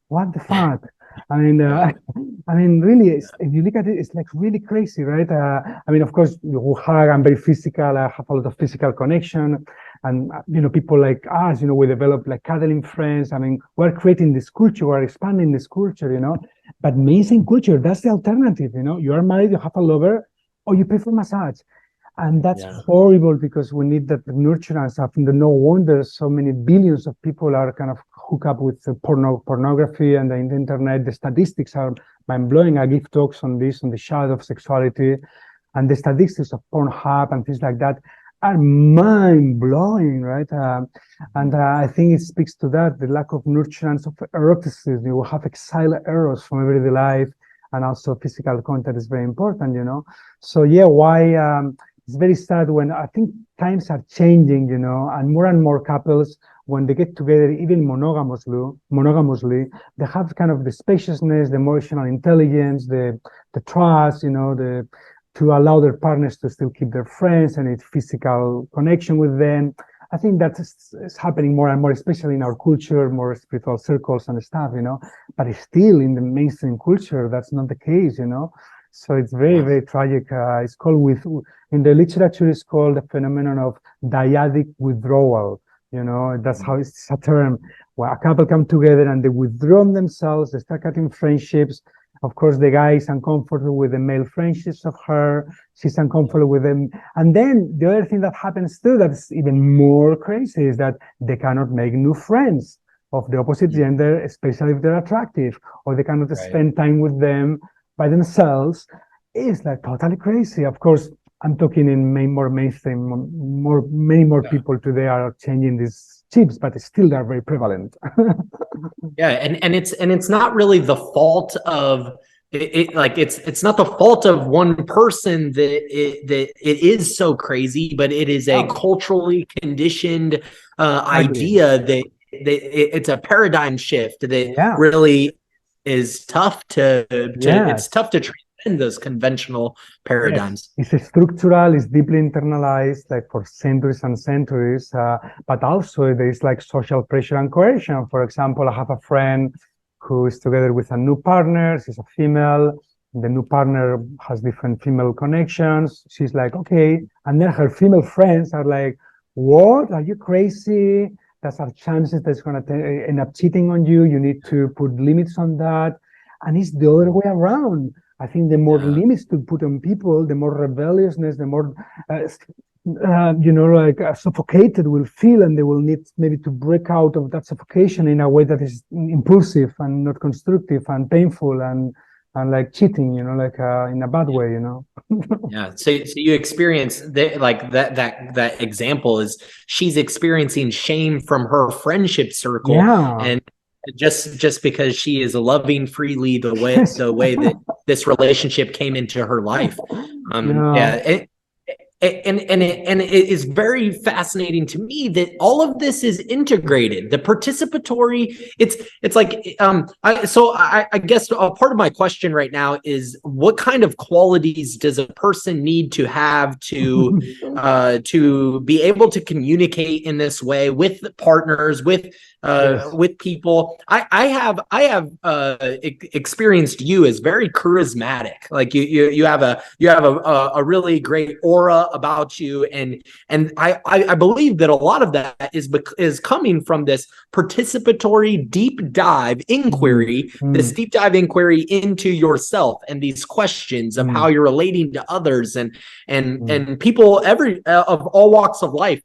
What the fuck? I mean, really, if you look at it, it's like really crazy, right? Of course, you hug, I'm very physical, I have a lot of physical connection. And, people like us, we develop like cuddling friends. We're creating this culture, we're expanding this culture, But mainstream culture, that's the alternative, You are married, you have a lover, or you pay for massage. And that's horrible, because we need that nurturance. I think no wonder so many billions of people are kind of hooked up with pornography and the internet. The statistics are mind-blowing. I give talks on this, on the shadow of sexuality, and the statistics of Pornhub and things like that are mind-blowing, right? I think it speaks to that, the lack of nurturance of eroticism. You will have exiled eros from everyday life, and also physical contact is very important, So why... it's very sad when I think times are changing, and more couples, when they get together, even monogamously, they have kind of the spaciousness, the emotional intelligence, the trust, to allow their partners to still keep their friends and its physical connection with them. I think that is happening more and more, especially in our culture, more spiritual circles and stuff, But still, in the mainstream culture, that's not the case, So it's very, very tragic. It's called in the literature, it's called the phenomenon of dyadic withdrawal. That's how it's a term, where a couple come together and they withdraw themselves, they start cutting friendships. Of course, the guy is uncomfortable with the male friendships of her. She's uncomfortable with them. And then the other thing that happens too, that's even more crazy, is that they cannot make new friends of the opposite gender, especially if they're attractive, or they cannot spend time with them by themselves. It's like totally crazy. Of course, I'm talking in more mainstream, many more people today are changing these chips, but still they're very prevalent. And it's not really the fault of it. Like it's not the fault of one person that it is so crazy, but it is a culturally conditioned idea that it's a paradigm shift that really is tough it's tough to transcend those conventional paradigms. Yes. It's structural, it's deeply internalized, like for centuries and centuries, but also there is like social pressure and coercion. For example, I have a friend who is together with a new partner. She's a female. The new partner has different female connections. She's like, okay. And then her female friends are like, what? Are you crazy? There's a chances that's going to end up cheating on you. You need to put limits on that. And it's the other way around. I think the more limits to put on people, the more rebelliousness, the more, suffocated will feel, and they will need maybe to break out of that suffocation in a way that is impulsive and not constructive and painful and like cheating, in a bad way, So you experience that example is she's experiencing shame from her friendship circle, and just because she is loving freely the way that this relationship came into her life. and it is very fascinating to me that all of this is integrated. The participatory, it's like I guess a part of my question right now is, what kind of qualities does a person need to have to be able to communicate in this way with partners, with people? I have experienced you as very charismatic. Like you have a really great aura about you, and I believe that a lot of that is coming from this participatory deep dive inquiry, this deep dive inquiry into yourself and these questions of how you're relating to others and people of all walks of life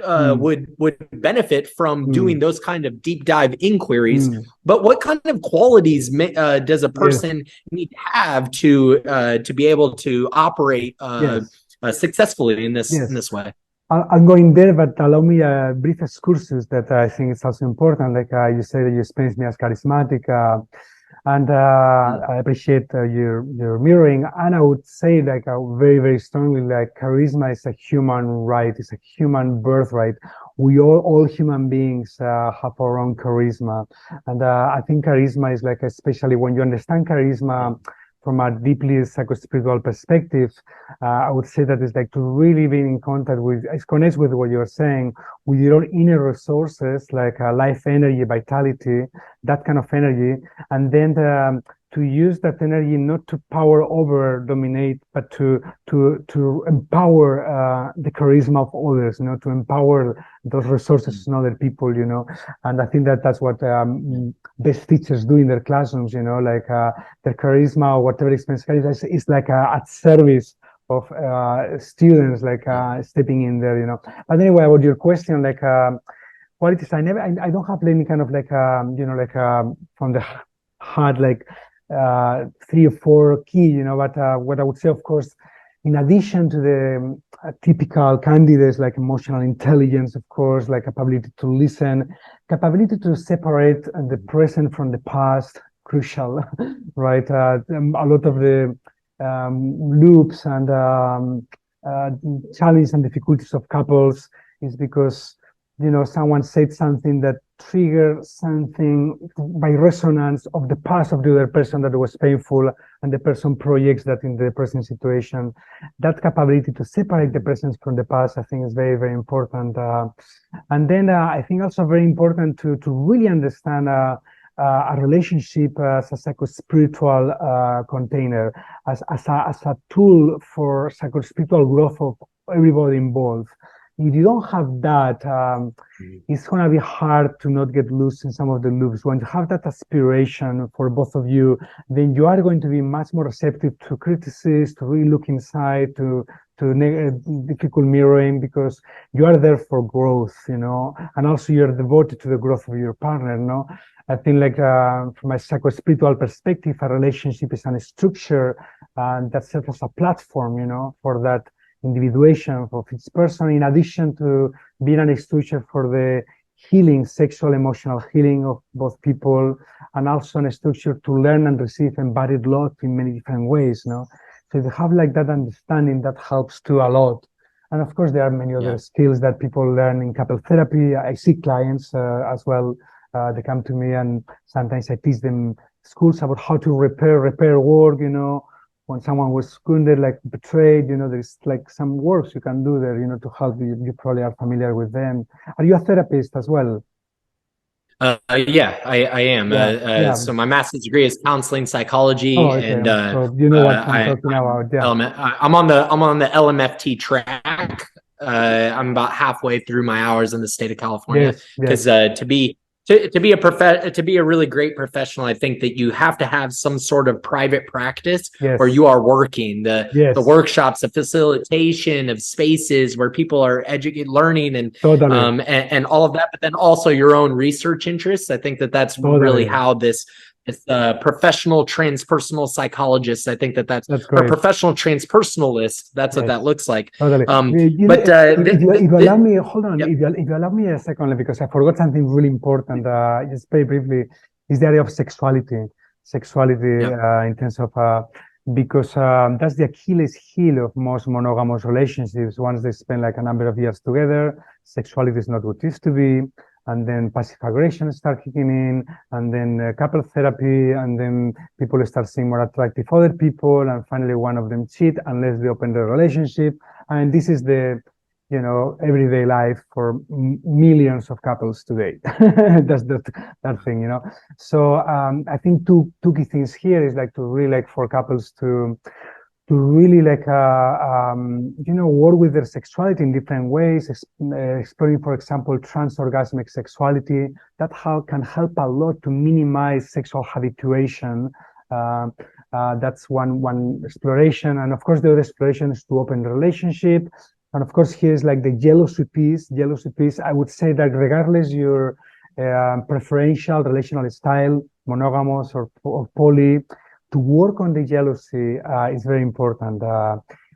would benefit from doing those kind of deep dive inquiries. But what kind of qualities does a person need to have to be able to operate successfully in this way? I'm going there, but allow me a brief excursus that I think is also important. Like you say that you experienced me as charismatic, and I appreciate your mirroring. And I would say, like, very, very strongly, like, charisma is a human right. It's a human birthright. We all human beings have our own charisma, and I think charisma is like, especially when you understand charisma from a deeply psycho-spiritual perspective, I would say that it's like to really be in contact with, it connects with what you're saying, with your own inner resources, like life energy, vitality, that kind of energy, and then to use that energy not to power over, dominate, but to empower the charisma of others, you know, to empower those resources in other people, you know. And I think that that's what best teachers do in their classrooms, you know, like their charisma or whatever experience is like at service of students, like stepping in there, you know. But anyway, about your question, like qualities, I don't have any kind of like you know, like from the heart, like 3 or 4 key, you know. But what I would say, of course, in addition to the typical candidates, like emotional intelligence, of course, like capability to listen, capability to separate the present from the past, crucial, right? A lot of the loops and challenges and difficulties of couples is because, you know, someone said something that triggered something by resonance of the past of the other person that was painful, and the person projects that in the present situation. That capability to separate the present from the past, I think, is very, very important. And then I think also very important to really understand a relationship as a psycho-spiritual container, as a tool for psycho-spiritual growth of everybody involved. If you don't have that, it's going to be hard to not get loose in some of the loops. When you have that aspiration for both of you, then you are going to be much more receptive to criticism, to really look inside, to difficult mirroring, because you are there for growth, you know, and also you're devoted to the growth of your partner, you know. I think, like, from a psycho-spiritual perspective, a relationship is a structure that serves as a platform, you know, for that individuation of each person, in addition to being an structure for the healing, sexual, emotional healing of both people, and also a structure to learn and receive embodied love in many different ways, you know. So if you have like that understanding, that helps too a lot. And of course, there are many other skills that people learn in couple therapy. I see clients as well. They come to me, and sometimes I teach them schools about how to repair work, you know. When someone was wounded, like betrayed, you know, there's like some works you can do there, you know, to help you. You probably are familiar with them. Are you a therapist as well? Yeah, I am. So my master's degree is counseling psychology, Oh, okay. and So you know what I'm talking about. Yeah. I'm on the LMFT track. I'm about halfway through my hours in the state of California, because to be a really great professional, I think that you have to have some sort of private practice where you are working, the workshops, the facilitation of spaces where people are learning and all of that, but then also your own research interests. I think that that's really how this. It's the professional transpersonal psychologist. I think that's or professional transpersonalist. That's what that looks like. Totally. But if you allow me, hold on. If you allow me a second, because I forgot something really important. Just very briefly, is the area of sexuality. In terms of because that's the Achilles heel of most monogamous relationships. Once they spend like a number of years together, sexuality is not what it used to be, and then passive aggression start kicking in, and then couple therapy, and then people start seeing more attractive other people, and finally one of them cheat unless they open the relationship. And this is the everyday life for millions of couples today. That's that thing, So I think two key things here is like to really like for couples to really like work with their sexuality in different ways, exploring, for example, transorgasmic sexuality. That can help a lot to minimize sexual habituation. That's one exploration, and of course the other exploration is to open the relationship. And of course, here's like the jealousy piece. Jealousy piece, I would say that regardless your preferential relational style, monogamous or poly, to work on the jealousy is very important.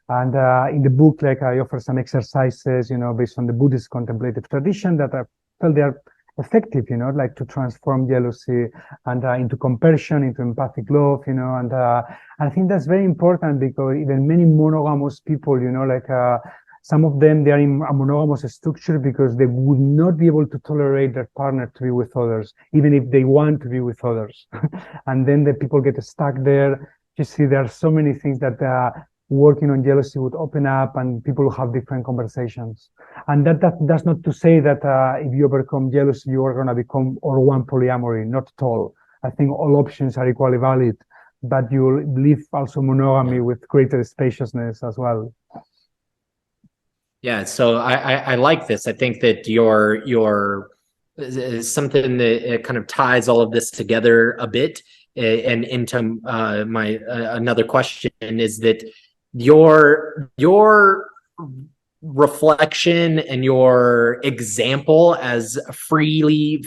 And in the book, like I offer some exercises, based on the Buddhist contemplative tradition that I felt they are effective, like to transform jealousy and into compassion, into empathic love, and I think that's very important because even many monogamous people, some of them, they are in a monogamous structure because they would not be able to tolerate their partner to be with others, even if they want to be with others. And then the people get stuck there. You see, there are so many things that working on jealousy would open up, and people will have different conversations. And that's not to say that if you overcome jealousy, you are going to become or one polyamory, not at all. I think all options are equally valid, but you live also monogamy with greater spaciousness as well. Yeah, so I like this. I think that your something that kind of ties all of this together a bit, and into my another question is that your reflection and your example as fully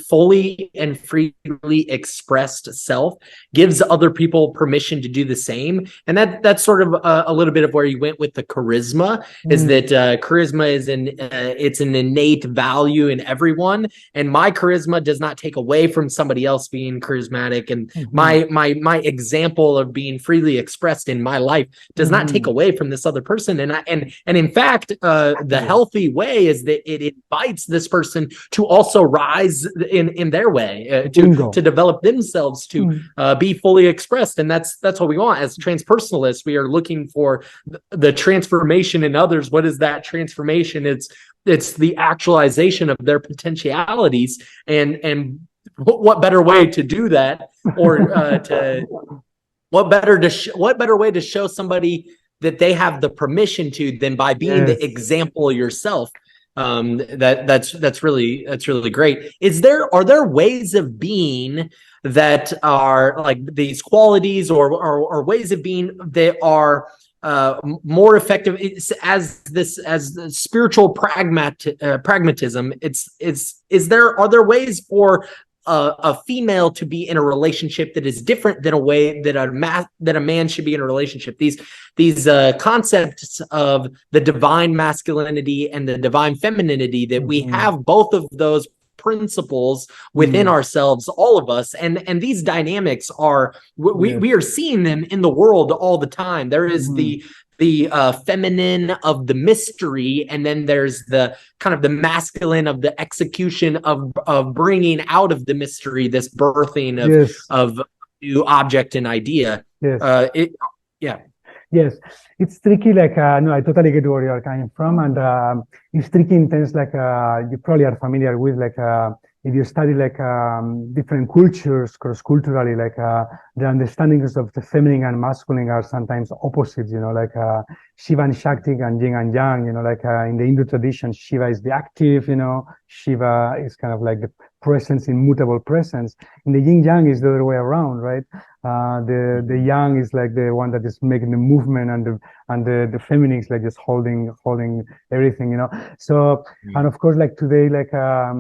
and freely expressed self gives other people permission to do the same. And that's sort of a little bit of where you went with the charisma, is that charisma is it's an innate value in everyone, and my charisma does not take away from somebody else being charismatic, and my example of being freely expressed in my life does not take away from this other person. And in fact, the healthy way is that it invites this person to also rise in their way, to develop themselves, to be fully expressed. And that's what we want as transpersonalists. We are looking for the transformation in others. What is that transformation? It's the actualization of their potentialities, and what better way to do that, or what better way to show somebody that they have the permission to than by being the example yourself. That's really great. Are there ways of being that are like these qualities, or ways of being that are more effective as spiritual pragmatism? Are there ways for a female to be in a relationship that is different than a way that a man should be in a relationship? These concepts of the divine masculinity and the divine femininity, that we have both of those principles within ourselves, all of us, and these dynamics are we are seeing them in the world all the time. There is the feminine of the mystery, and then there's the kind of the masculine of the execution of bringing out of the mystery this birthing of new object and idea. Yes, it's tricky. Like, no, I totally get where you're coming from, and it's tricky in terms like you probably are familiar with, like if you study like different cultures cross-culturally, like the understandings of the feminine and masculine are sometimes opposites. Like Shiva and Shakti and Yin and Yang. Like in the Hindu tradition, Shiva is the active. Shiva is kind of like the presence, immutable presence. In the Yin Yang is the other way around, right? The Yang is like the one that is making the movement, and the feminine is like just holding everything, So, and of course, like today, like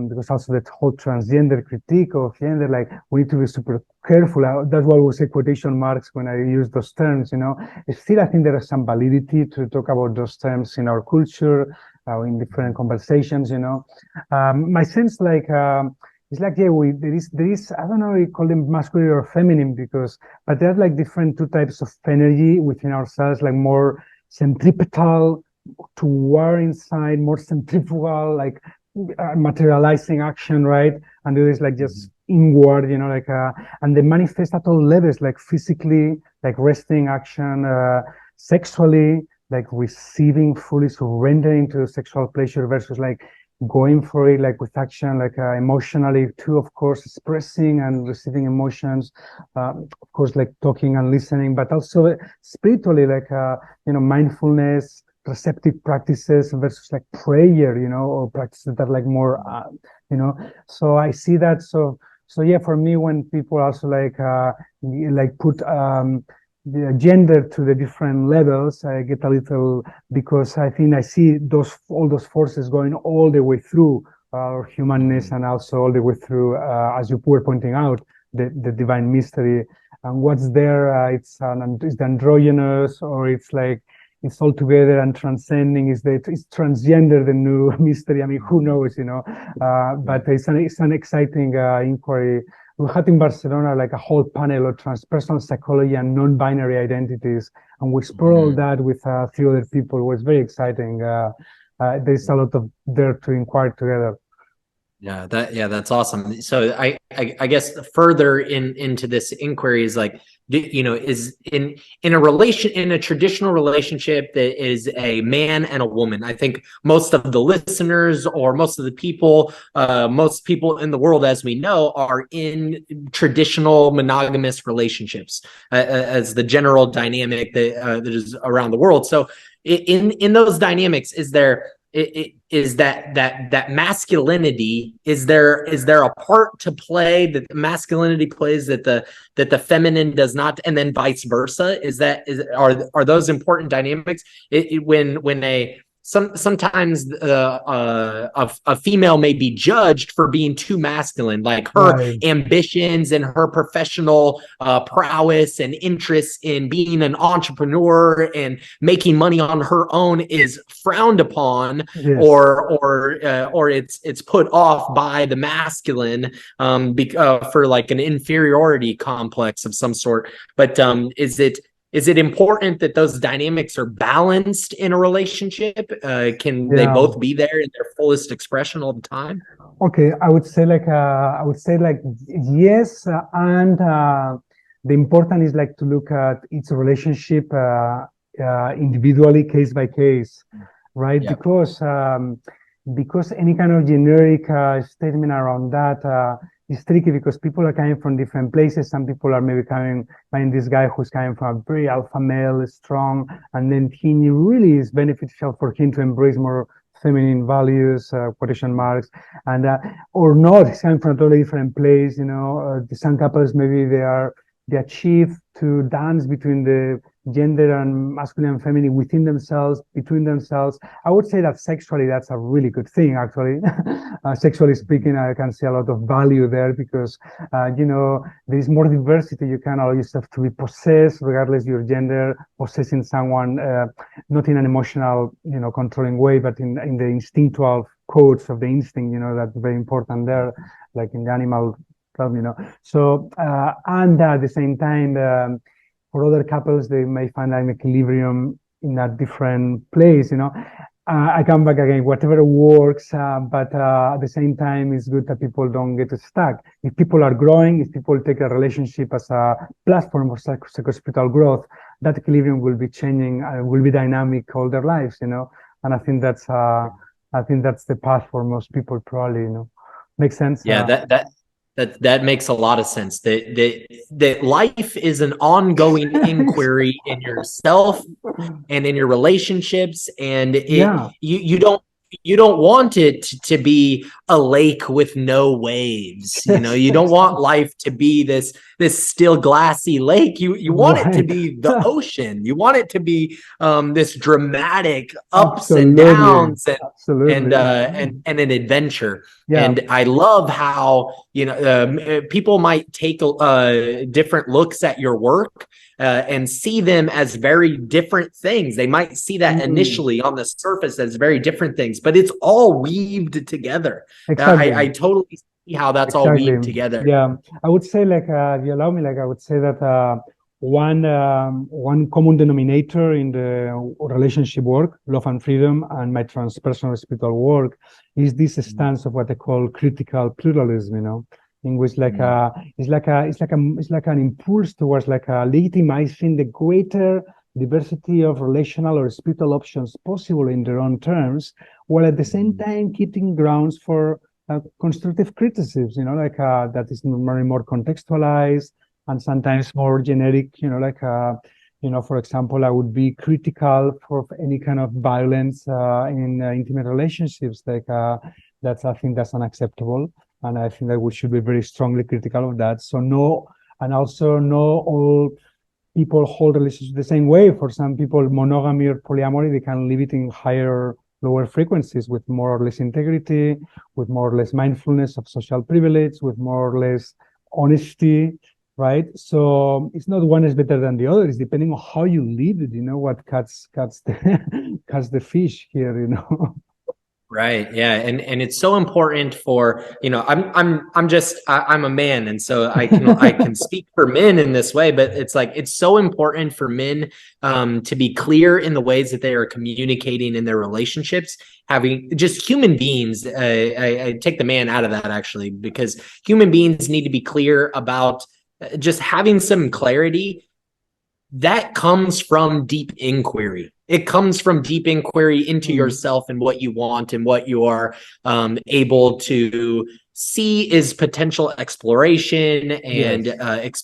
because also that whole transgender critique of gender, like we need to be super careful. That's why we say quotation marks when I use those terms. Still, I think there is some validity to talk about those terms in our culture, in different conversations. My sense, like it's like, yeah, there is, I don't know, you call them masculine or feminine but there are like different two types of energy within ourselves, like more centripetal to war inside, more centrifugal, like materializing action, right? And there is like just inward, and they manifest at all levels, like physically, like resting action, sexually, like receiving, fully surrendering to sexual pleasure versus like going for it, like with action, like emotionally too, of course, expressing and receiving emotions, of course, like talking and listening, but also spiritually, like, mindfulness, receptive practices versus like prayer, or practices that are like more, so I see that. So yeah, for me, when people also like put the gender to the different levels, I get a little, because I think I see all those forces going all the way through our humanness, and also all the way through, as you were pointing out, the divine mystery. And what's there, it's the androgynous, or it's like it's all together, and transcending is transgender, the new mystery. I mean, who knows, but it's an exciting inquiry. We had in Barcelona like a whole panel of transpersonal psychology and non-binary identities, and we explored all that with a few other people. It was very exciting. There's a lot of there to inquire together. Yeah, that's awesome. So I guess further into this inquiry is like, is in a traditional relationship that is a man and a woman. I think most of the listeners, or most of the people, most people in the world, as we know, are in traditional monogamous relationships as the general dynamic that is around the world. So in those dynamics, is that masculinity, is there a part to play that masculinity plays that the feminine does not, and then vice versa? Are those important dynamics? Sometimes a female may be judged for being too masculine, like her ambitions and her professional prowess and interests in being an entrepreneur and making money on her own is frowned upon, or it's put off by the masculine for like an inferiority complex of some sort. But is it important that those dynamics are balanced in a relationship? Can they both be there in their fullest expression all the time? Okay, I would say yes, and the important is like to look at each relationship individually, case by case, right? Yep. Because any kind of generic statement around that is tricky, because people are coming from different places. Some people are maybe finding this guy who's coming from a very alpha male, strong, and then he really is beneficial for him to embrace more feminine values, quotation marks, and or not. He's coming from a totally different place. Some couples, maybe they achieve to dance between the gender and masculine and feminine within themselves, between themselves. I would say that sexually, that's a really good thing, actually. Sexually speaking, I can see a lot of value there, because, there is more diversity. You can allow yourself to be possessed, regardless of your gender, possessing someone, not in an emotional, controlling way, but in the instinctual codes of the instinct, that's very important there, like in the animal club, So, and at the same time, for other couples, they may find an equilibrium in a different place, I come back again, whatever works, but at the same time, it's good that people don't get stuck. If people are growing, if people take a relationship as a platform for psychospiritual growth, that equilibrium will be changing, will be dynamic all their lives, And I think that's the path for most people, probably, Makes sense? Yeah, that makes a lot of sense. That life is an ongoing inquiry in yourself and in your relationships, and you don't want it to be a lake with no waves. You don't want life to be this still glassy lake. You want it to be the ocean. You want it to be this dramatic ups and downs and an adventure. Yeah. And I love how people might take different looks at your work and see them as very different things. They might see that initially on the surface as very different things, but it's all weaved together. Exactly. I totally how that's all Exactly. weaved together. Yeah, I would say like if you allow me, like I would say that one common denominator in the relationship work, love and freedom, and my transpersonal spiritual work is this stance of what I call critical pluralism. In which it's like an impulse towards like legitimizing the greater diversity of relational or spiritual options possible in their own terms, while at the same time keeping grounds for constructive criticisms, that is more contextualized and sometimes more generic, for example, I would be critical for any kind of violence in intimate relationships, I think that's unacceptable. And I think that we should be very strongly critical of that. So also not all people hold relationships the same way. For some people, monogamy or polyamory, they can live it in higher, lower frequencies with more or less integrity, with more or less mindfulness of social privilege, with more or less honesty, right? So it's not one is better than the other. It's depending on how you live it, what cuts the cuts the fish here. Right. Yeah. And it's so important for, I'm a man. And so I can speak for men in this way, but it's so important for men to be clear in the ways that they are communicating in their relationships, having just human beings. I take the man out of that actually, because human beings need to be clear about just having some clarity. That comes from deep inquiry. It comes from deep inquiry into yourself and what you want and what you are able to see is potential exploration and Yes.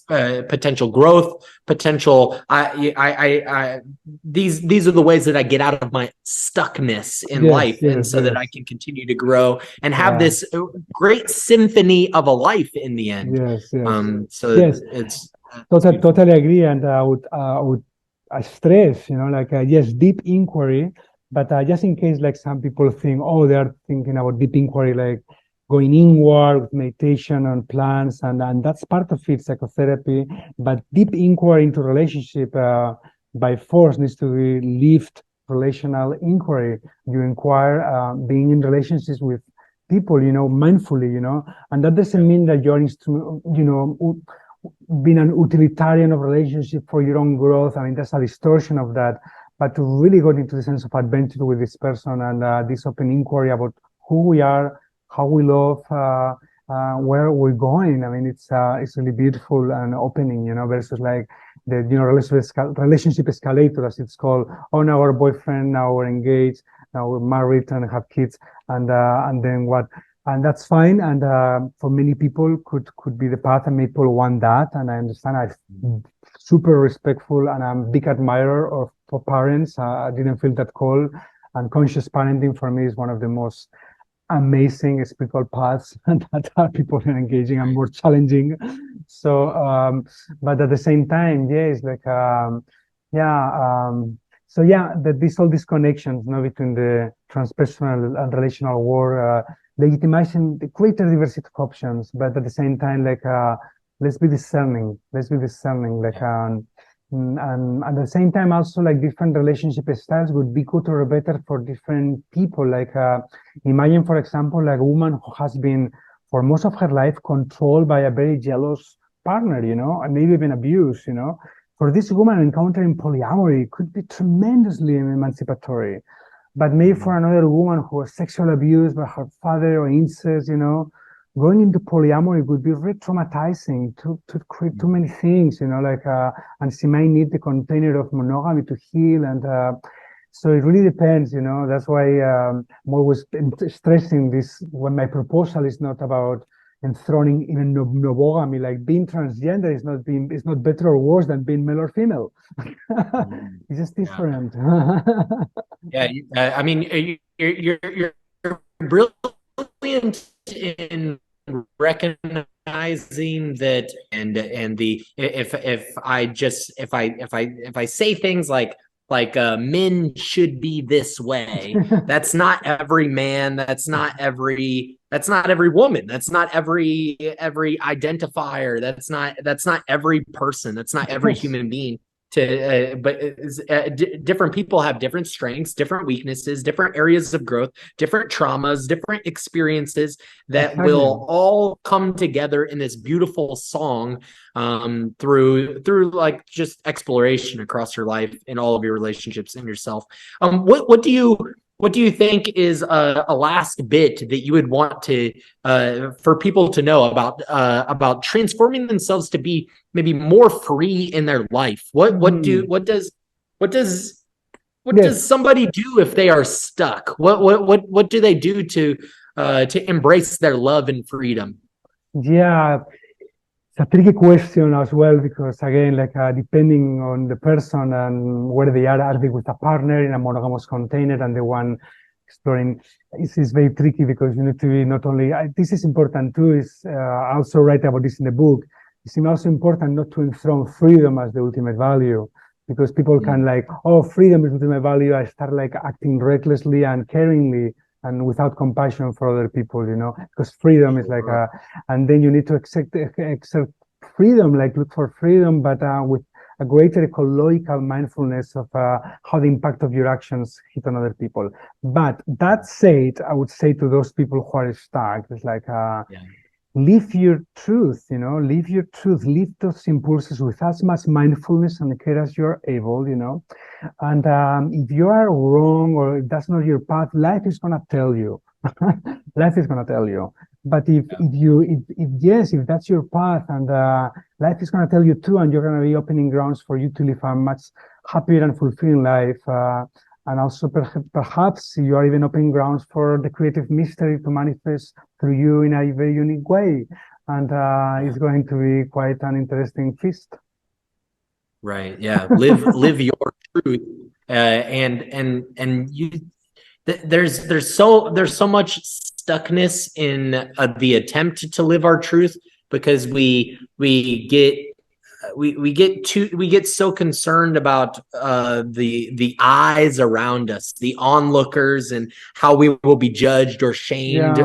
Potential growth, potential. These are the ways that I get out of my stuckness in life, and so that I can continue to grow and have this great symphony of a life in the end. Yes. So Yes. it's Totally agree, and I would stress, yes, deep inquiry, but just in case, like some people think, oh, they are thinking about deep inquiry, like going inward with meditation and plans, and that's part of it, psychotherapy. But deep inquiry into relationship by force needs to be lived relational inquiry. You inquire, being in relationships with people, mindfully, and that doesn't mean that you're, being an utilitarian of relationship for your own growth. I mean, there's a distortion of that. But to really go into the sense of adventure with this person and this open inquiry about who we are, how we love, where we're going. I mean, it's really beautiful and opening, versus like the relationship escalator, as it's called. Oh, now we're boyfriend, now we're engaged, now we're married and have kids, and then what? And that's fine. And for many people could be the path, and people want that. And I understand. I'm super respectful, and I'm a big admirer for parents. I didn't feel that call. And conscious parenting for me is one of the most amazing spiritual paths that people are engaging and more challenging. So, but at the same time, yeah, it's like, so yeah, all these connections, between the transpersonal and relational work, legitimizing the greater diversity of options, but at the same time, like, let's be discerning, like, and at the same time, also like different relationship styles would be good or better for different people. Like, imagine, for example, like a woman who has been for most of her life controlled by a very jealous partner, and maybe even abused, For this woman, encountering polyamory could be tremendously emancipatory. But maybe for another woman who was sexually abused by her father or incest, going into polyamory would be re-traumatizing to create too many things, and she might need the container of monogamy to heal. And so it really depends, That's why I'm always stressing this when my proposal is not about enthroning in a monogamy. Like being transgender is not better or worse than being male or female. It's just different. Yeah, I mean, you're brilliant in recognizing that, and if I say things like men should be this way, that's not every man, that's not every woman, that's not every identifier, that's not every person, that's not every human being. different people have different strengths, different weaknesses, different areas of growth, different traumas, different experiences that Exactly. will all come together in this beautiful song, through like just exploration across your life in all of your relationships and yourself. What do you think is a last bit that you would want to for people to know about transforming themselves to be maybe more free in their life? What does Yes. somebody do if they are stuck? What do they do to embrace their love and freedom? Yeah, it's a tricky question as well, because again, like depending on the person and where they are they with a partner in a monogamous container and the one exploring, is very tricky, because you need to be not only, this is important too, is I also write about this in the book. It's also important not to enthrone freedom as the ultimate value, because people can like, oh, freedom is the ultimate value. I start like acting recklessly and caringly and without compassion for other people, because freedom is like and then you need to accept freedom, like look for freedom, but with a greater ecological mindfulness of how the impact of your actions hit on other people. But that said, I would say to those people who are stuck, it's like, live your truth, live your truth, live those impulses with as much mindfulness and care as you're able, and if you are wrong or if that's not your path, life is going to tell you. Life is going to tell you. But if that's your path, and life is going to tell you too, and you're going to be opening grounds for you to live a much happier and fulfilling life. And also perhaps you are even opening grounds for the creative mystery to manifest through you in a very unique way. And it's going to be quite an interesting feast. Right. Yeah. Live your truth. And you, there's so much stuckness in the attempt to live our truth, because we get so concerned about the eyes around us, the onlookers, and how we will be judged or shamed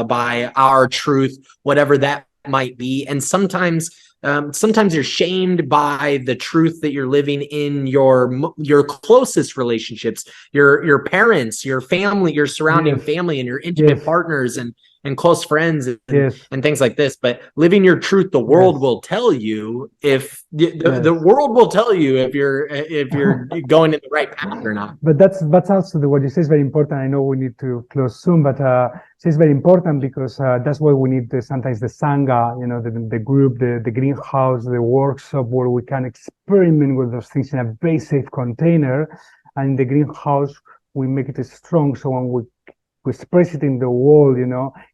by our truth, whatever that might be. And sometimes you're shamed by the truth that you're living in your closest relationships, your parents, your family, your surrounding family, and your intimate partners and close friends and things like this. But living your truth, the world will tell you if the world will tell you if you're going in the right path or not. But that's also what you say is very important. I know we need to close soon, but it's very important, because that's why we need sometimes the Sangha, the group, the greenhouse, the workshop, where we can experiment with those things in a very safe container. And in the greenhouse, we make it strong. So when we express it in the world,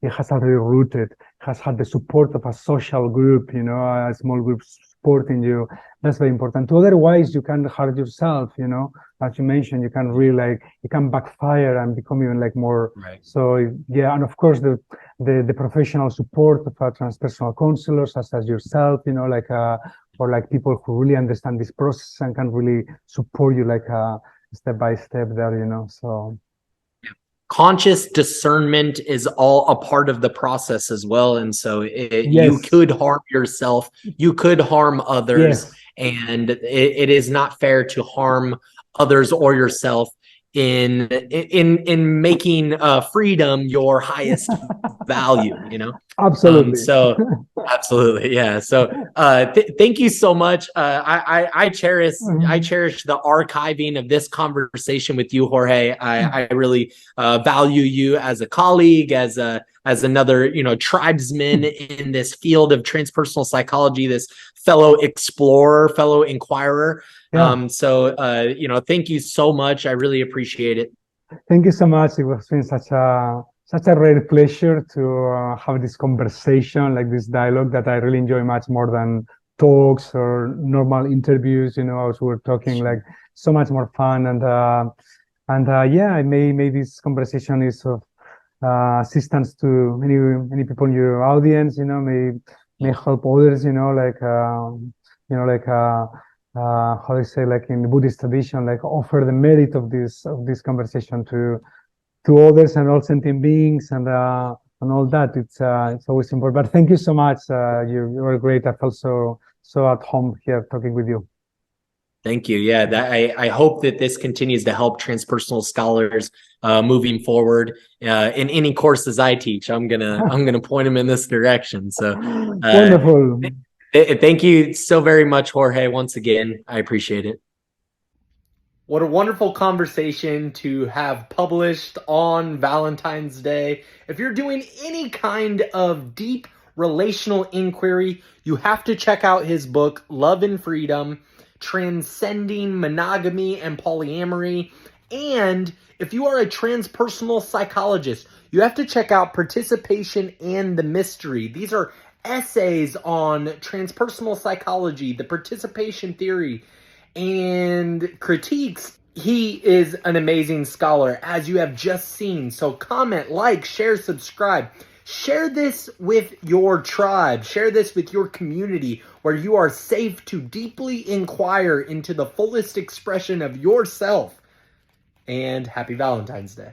it has already rooted, has had the support of a social group, a small group supporting you. That's very important. Otherwise, you can hurt yourself, as you mentioned, you can really it can backfire and become even more. Right. So yeah, and of course the professional support of transpersonal counselors, such as yourself, or people who really understand this process and can really support you step by step there, so. Conscious discernment is all a part of the process as well. And so you could harm yourself, you could harm others, and it is not fair to harm others or yourself in making freedom your highest value, Absolutely. So absolutely. Yeah. So thank you so much. I cherish the archiving of this conversation with you, Jorge. I really value you as a colleague, as another, tribesman in this field of transpersonal psychology, this fellow explorer, fellow inquirer. So thank you so much. I really appreciate it. Thank you so much. It was been such a rare pleasure to have this conversation, this dialogue that I really enjoy much more than talks or normal interviews. As we were talking, so much more fun. And may this conversation is of assistance to many people in your audience. May help others. How they say, in the Buddhist tradition, offer the merit of this conversation to others and all sentient beings and all that. It's always important. But thank you so much. You were great. I felt so at home here talking with you. Thank you. Yeah, I hope that this continues to help transpersonal scholars moving forward in any courses I teach. I'm gonna point them in this direction. So, Wonderful. thank you so very much, Jorge. Once again, I appreciate it. What a wonderful conversation to have published on Valentine's Day. If you're doing any kind of deep relational inquiry, you have to check out his book, Love and Freedom, Transcending, Monogamy, and Polyamory. And if you are a transpersonal psychologist, you have to check out Participation and the Mystery. These are essays on transpersonal psychology, the participation theory, and critiques. He is an amazing scholar, as you have just seen. So comment, like, share, subscribe. Share this with your tribe. Share this with your community where you are safe to deeply inquire into the fullest expression of yourself. And happy Valentine's Day.